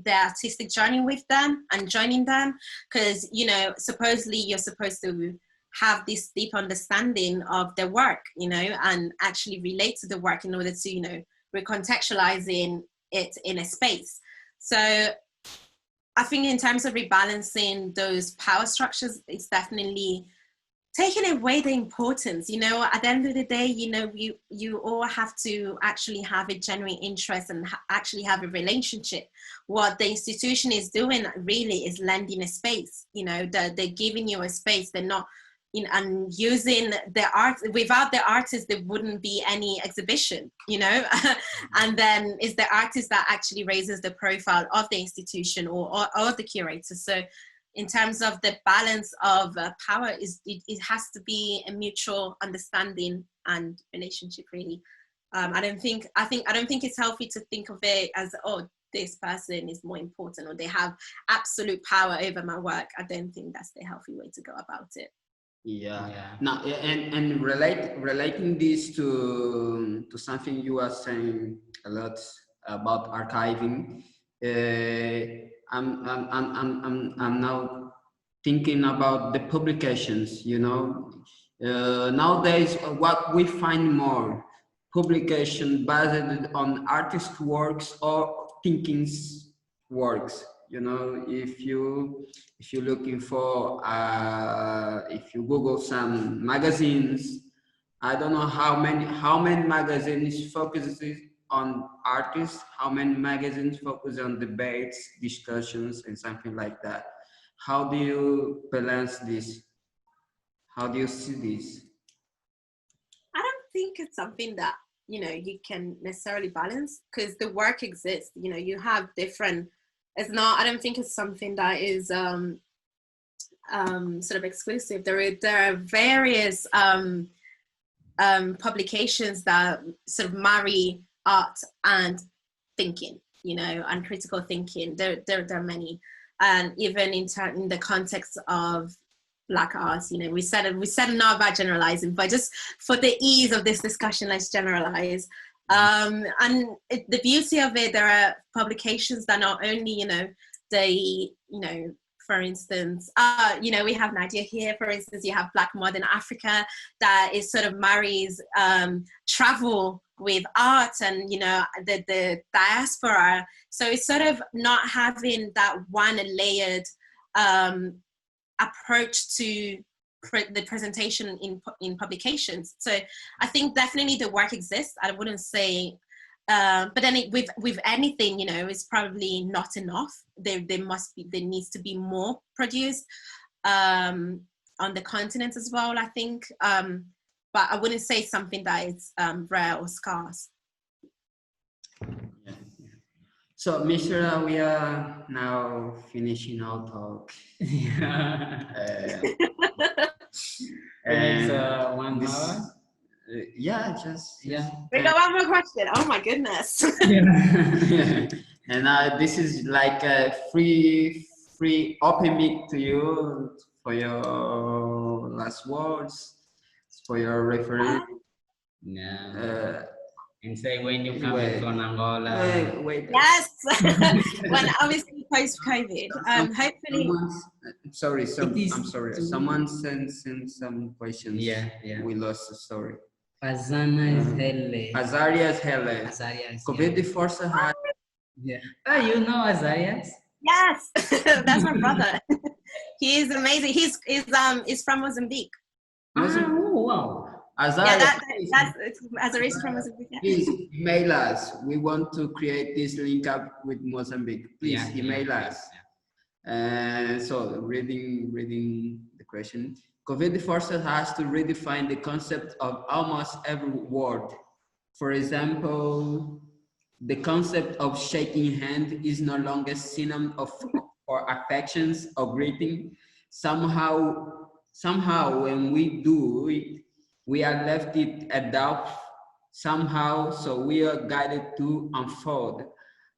artistic journey with them and joining them, because, you know, supposedly you're supposed to have this deep understanding of their work, you know, and actually relate to the work in order to, you know, recontextualizing it in a space. So I think in terms of rebalancing those power structures, it's definitely taking away the importance. You know, at the end of the day, you know, you all have to actually have a genuine interest and actually have a relationship. What the institution is doing really is lending a space. You know, they're giving you a space. They're not, you know, and using the art. Without the artist, there wouldn't be any exhibition, you know. And then it's the artist that actually raises the profile of the institution or the curator. So in terms of the balance of power, it has to be a mutual understanding and relationship, really. I don't think it's healthy to think of it as, oh, this person is more important or they have absolute power over my work. I don't think that's the healthy way to go about it. Yeah. Now, and relating this to something you are saying a lot about archiving. I'm now thinking about the publications. You know, nowadays what we find more publication based on artist works or thinking's works. You know, if you're looking for if you Google some magazines, I don't know how many magazines focuses on artists, how many magazines focus on debates, discussions, and something like that. How do you balance this? How do you see this? I don't think it's something that, you know, you can necessarily balance, because the work exists. You know, you have different. It's not. I don't think it's something that is sort of exclusive. There are various publications that sort of marry art and thinking. you know, and critical thinking. There are many, and even in the context of Black arts, you know, we said not about generalizing, but just for the ease of this discussion, let's generalize. And the beauty of it, there are publications that not only, you know, for instance, you know, we have Nadia here, for instance, you have Black Modern Africa, that is sort of marries travel with art and, you know, the diaspora. So it's sort of not having that one layered approach to the presentation in publications. So I think definitely the work exists. I wouldn't say, but then with anything, you know, it's probably not enough. There needs to be more produced on the continent as well, I think. But I wouldn't say something that is rare or scarce. Yeah. So, Mistura, we are now finishing our talk. It's And 1 this, hour. yeah, just Yeah. We got one more question. Oh my goodness. And this is like a free open mic to you for your last words, for your referee. Yeah. And say when you come Wait. from Angola. Wait. Yes. When obviously post-COVID, hopefully. I'm sorry. Someone sent some questions. Yeah. We lost the story. Azana Hele. Azarias Hele. Azarias. Covid força rádio. Yeah. Oh, you know Azarias? Yes, that's my brother. He is amazing. He's from Mozambique. Oh, wow. Azaria, yeah, that's Azarias from Mozambique. Yeah. please email us. We want to create this link up with Mozambique. Please email us. And so reading the question. COVID forces us to redefine the concept of almost every word. For example, the concept of shaking hand is no longer synonym for affections or greeting. Somehow when we do it, we are left it a doubt somehow, so we are guided to unfold.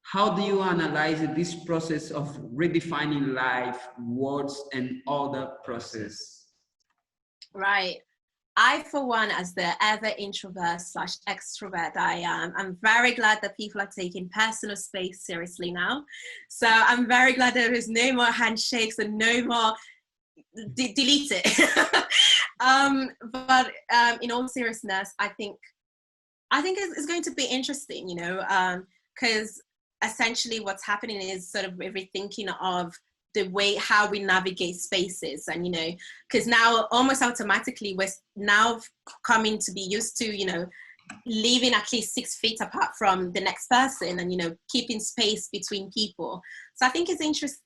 How do you analyze this process of redefining life, words, and other process? Right. I, for one, as the ever introvert / extrovert I am, I'm very glad that people are taking personal space seriously now. So I'm very glad there is no more handshakes and no more delete it. But in all seriousness, I think it's going to be interesting, you know, because essentially what's happening is sort of rethinking of the way how we navigate spaces. And, you know, because now almost automatically we're now coming to be used to, you know, living at least 6 feet apart from the next person and, you know, keeping space between people. So I think it's interesting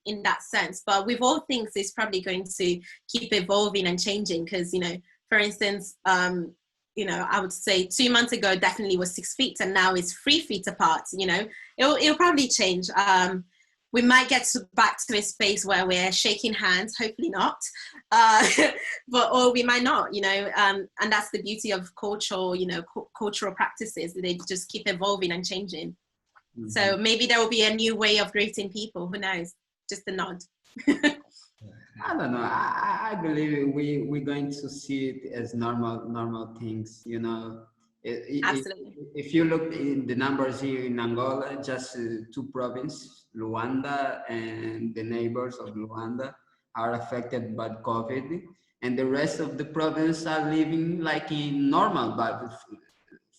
in that sense, but with all things, it's probably going to keep evolving and changing because, you know, for instance, you know, I would say 2 months ago definitely was 6 feet and now it's 3 feet apart, you know, it'll probably change. We might get back to a space where we're shaking hands, hopefully not, or we might not, you know, and that's the beauty of cultural, you know, cultural practices. They just keep evolving and changing. Mm-hmm. So maybe there will be a new way of greeting people, who knows, just a nod. I don't know. I believe we're going to see it as normal things, you know. Absolutely. If you look in the numbers here in Angola, just 2 provinces, Luanda and the neighbors of Luanda, are affected by COVID, and the rest of the province are living like in normal, but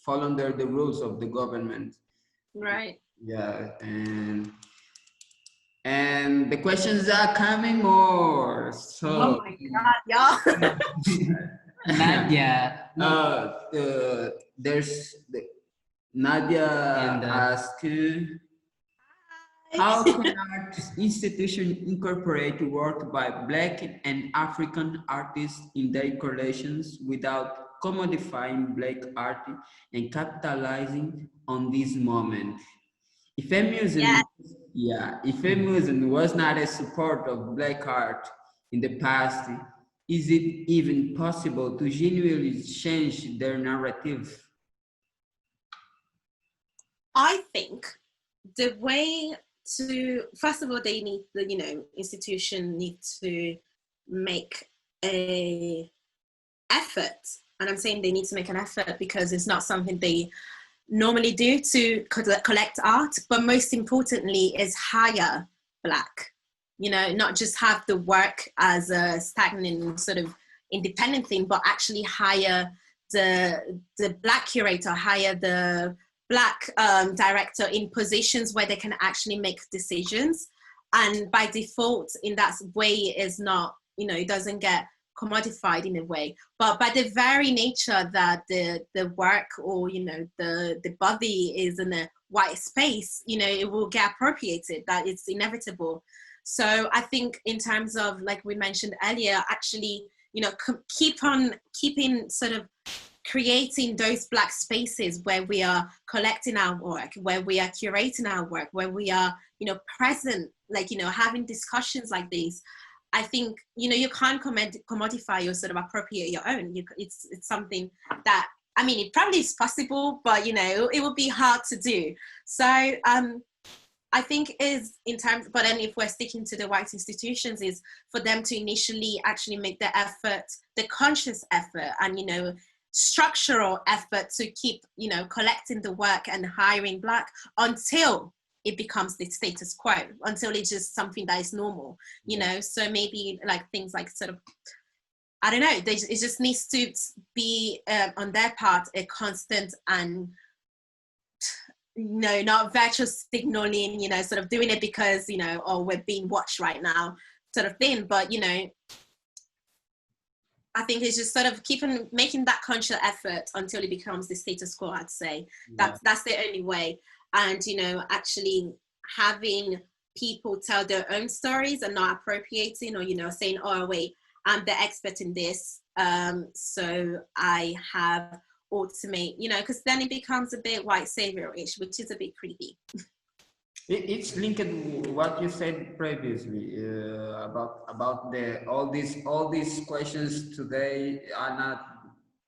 fall under the rules of the government. Right. Yeah, and the questions are coming more. So. Oh my God, y'all. Nadia. There's Nadia asked, how can art institutions incorporate work by Black and African artists in their collections without commodifying Black art and capitalizing on this moment? If a museum, if a museum was not a support of Black art in the past, is it even possible to genuinely change their narrative? I think the way to, first of all, they need the, you know, institution need to make a effort. And I'm saying they need to make an effort because it's not something they normally do to collect art, but most importantly is hire Black, you know, not just have the work as a stagnant sort of independent thing, but actually hire the Black curator, hire the Black director in positions where they can actually make decisions. And by default, in that way, is not, you know, it doesn't get commodified in a way, but by the very nature that the work, or, you know, the body is in a white space, you know, it will get appropriated, that it's inevitable. So I think in terms of, like we mentioned earlier, actually, you know, keeping sort of creating those Black spaces where we are collecting our work, where we are curating our work, where we are, you know, present, like, you know, having discussions like these. I think, you know, you can't commodify or sort of appropriate your own. It's something that, I mean, it probably is possible, but, you know, it would be hard to do. So I think is in terms, but then if we're sticking to the white institutions, is for them to initially actually make the effort, the conscious effort, and, you know, structural effort to keep, you know, collecting the work and hiring Black until it becomes the status quo, until it's just something that is normal, you know. So maybe like things like sort of, I don't know, it just needs to be on their part a constant and, you know, not virtual signaling, you know, sort of doing it because, you know, oh, we're being watched right now sort of thing. But, you know, I think it's just sort of making that conscious effort until it becomes the status quo, I'd say. That's the only way. And, you know, actually having people tell their own stories and not appropriating, or, you know, saying, oh, wait, I'm the expert in this, so I have automate, you know, because then it becomes a bit white savior-ish, which is a bit creepy. It's linked to what you said previously about all these questions today are not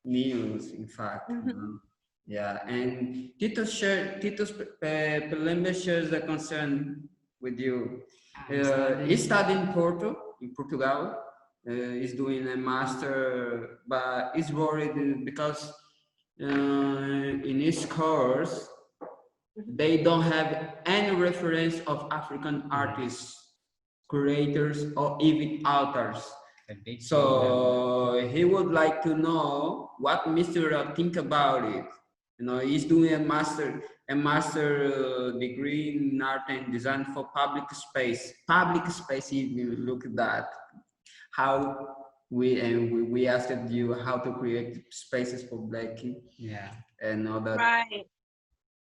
news, in fact. Mm-hmm. Yeah, and Tito's Pelembe shares the concern with you. He studied in Portugal. He's doing a master, but he's worried because in his course, they don't have any reference of African artists, curators, or even authors. So he would like to know what Mr. think about it. You know, he's doing a master degree in art and design for public space. Public space, if you look at that, how we asked you how to create spaces for Black, yeah, and all that.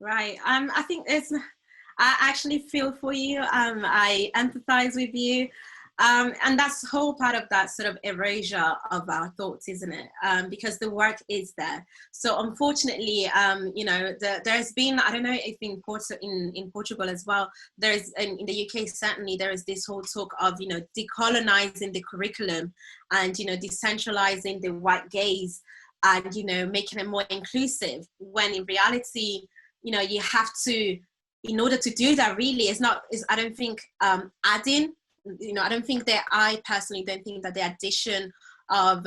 Right. I think I actually feel for you. I empathize with you. And that's the whole part of that sort of erasure of our thoughts, isn't it? Because the work is there. So unfortunately, you know, there's been, I don't know if in Portugal as well, there's, in the UK certainly, there is this whole talk of, you know, decolonizing the curriculum and, you know, decentralizing the white gaze and, you know, making it more inclusive, when in reality, you know, you have to, in order to do that, really, I don't think adding, you know, I personally don't think that the addition of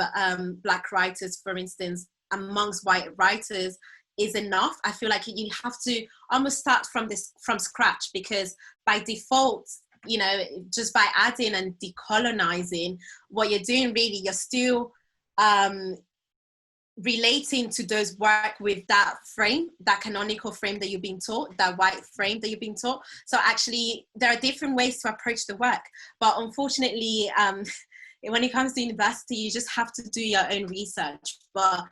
Black writers, for instance, amongst white writers is enough. I feel like you have to almost start from scratch, because by default, you know, just by adding and decolonizing, what you're doing really, you're still relating to those work with that frame, that canonical frame that you've been taught, that white frame that you've been taught. So actually, there are different ways to approach the work. But unfortunately, when it comes to university, you just have to do your own research. But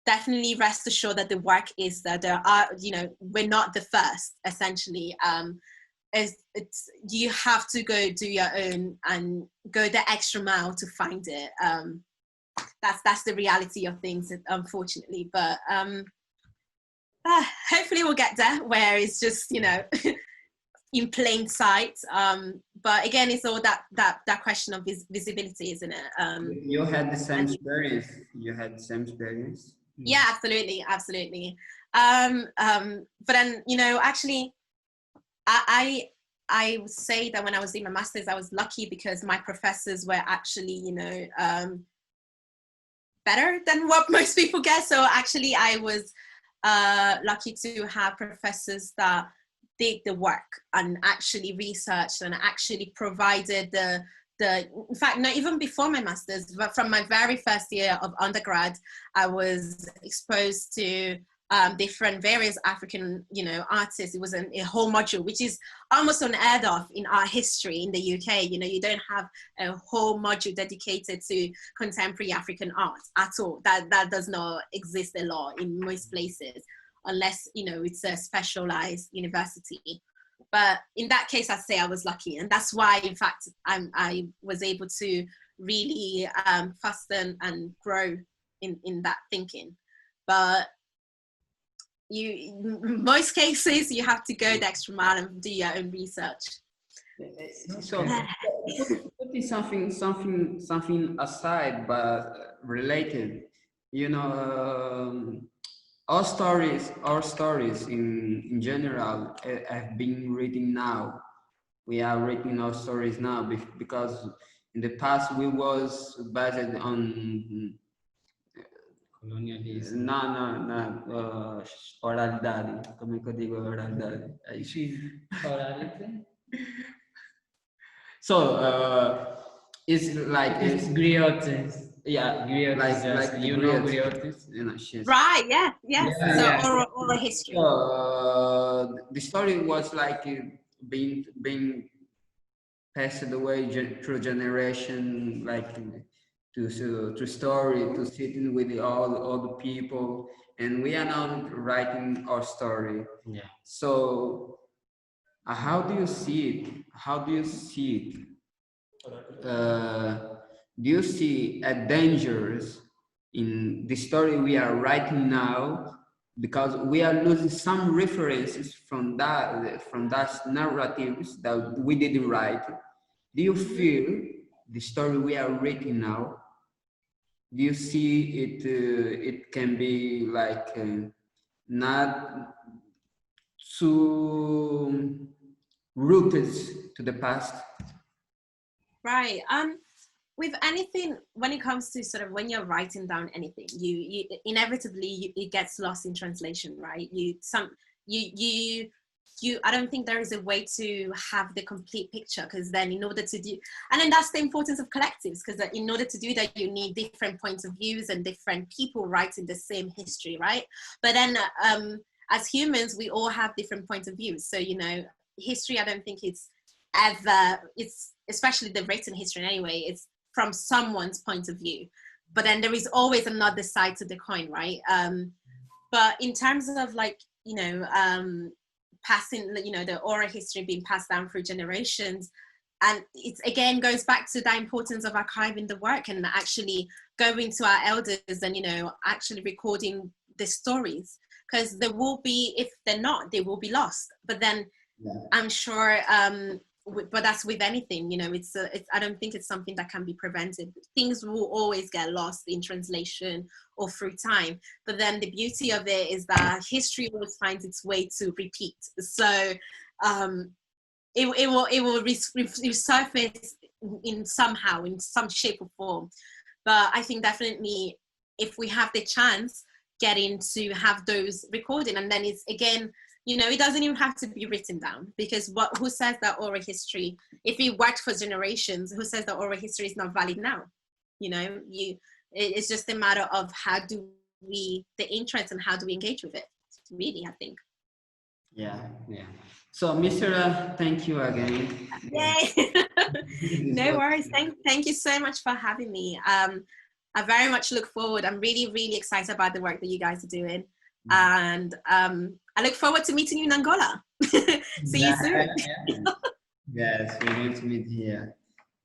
definitely rest assured that the work is there. There are, you know, we're not the first, essentially. You have to go do your own and go the extra mile to find it. That's the reality of things, unfortunately. But hopefully we'll get there where it's just, you know, in plain sight. But again, it's all that question of visibility, isn't it? You had the same experience. Yeah, absolutely. But then, you know, actually, I would say that when I was doing my master's, I was lucky because my professors were actually, you know, better than what most people get. So actually I was lucky to have professors that did the work and actually researched and actually provided the in fact, not even before my master's, but from my very first year of undergrad, I was exposed to different various African, you know, artists. It was a whole module, which is almost unheard of in art history in the UK. You know, you don't have a whole module dedicated to contemporary African art at all. That does not exist a lot in most places, unless, you know, it's a specialized university. But in that case, I'd say I was lucky. And that's why, in fact, I was able to really fasten and grow in that thinking. But in most cases, you have to go the extra mile and do your own research. So putting something aside, but related, you know, our stories in general have been written now. We are writing our stories now because in the past we was based on colonialism. No, oralidade. Como é que eu digo oralidade? Orality? So it's like it's griotes. Yeah, griotes, like you know griotes. You know, she's Right, yeah. Yeah. So oral history. The story was like being passed away through generation, like to story, to sitting with all the people, and we are now writing our story. Yeah. So how do you see it? How do you see it? Do you see dangers in the story we are writing now, because we are losing some references from that narratives that we didn't write? Do you feel the story we are writing now, do you see it it can be like not too rooted to the past? Right. With anything, when it comes to sort of when you're writing down anything, you inevitably it gets lost in translation, right? I don't think there is a way to have the complete picture, because then in order to do, and then that's the importance of collectives, because in order to do that, you need different points of views and different people writing the same history, right? But then as humans, we all have different points of views. So, you know, history, I don't think it's especially the written history anyway, it's from someone's point of view. But then there is always another side to the coin, right? But in terms of like, you know, passing, you know, the oral history being passed down through generations, and it again goes back to the importance of archiving the work and actually going to our elders and, you know, actually recording the stories, because there will be, if they're not, they will be lost. But then I'm sure, but that's with anything, you know, it's I don't think it's something that can be prevented. Things will always get lost in translation or through time. But then the beauty of it is that history always finds its way to repeat. So it will resurface in somehow, in some shape or form. But I think definitely if we have the chance, getting to have those recorded, and then it's again, you know, it doesn't even have to be written down, because who says that oral history, if it worked for generations, who says that oral history is not valid now? You know, it's just a matter of how do we, the interest, and how do we engage with it, really, I think. Yeah. So, Mistura, thank you again. Yay! No worries. Thank you so much for having me. I very much look forward. I'm really, really excited about the work that you guys are doing. And I look forward to meeting you in Angola. See you soon. Yes, we're going to meet here.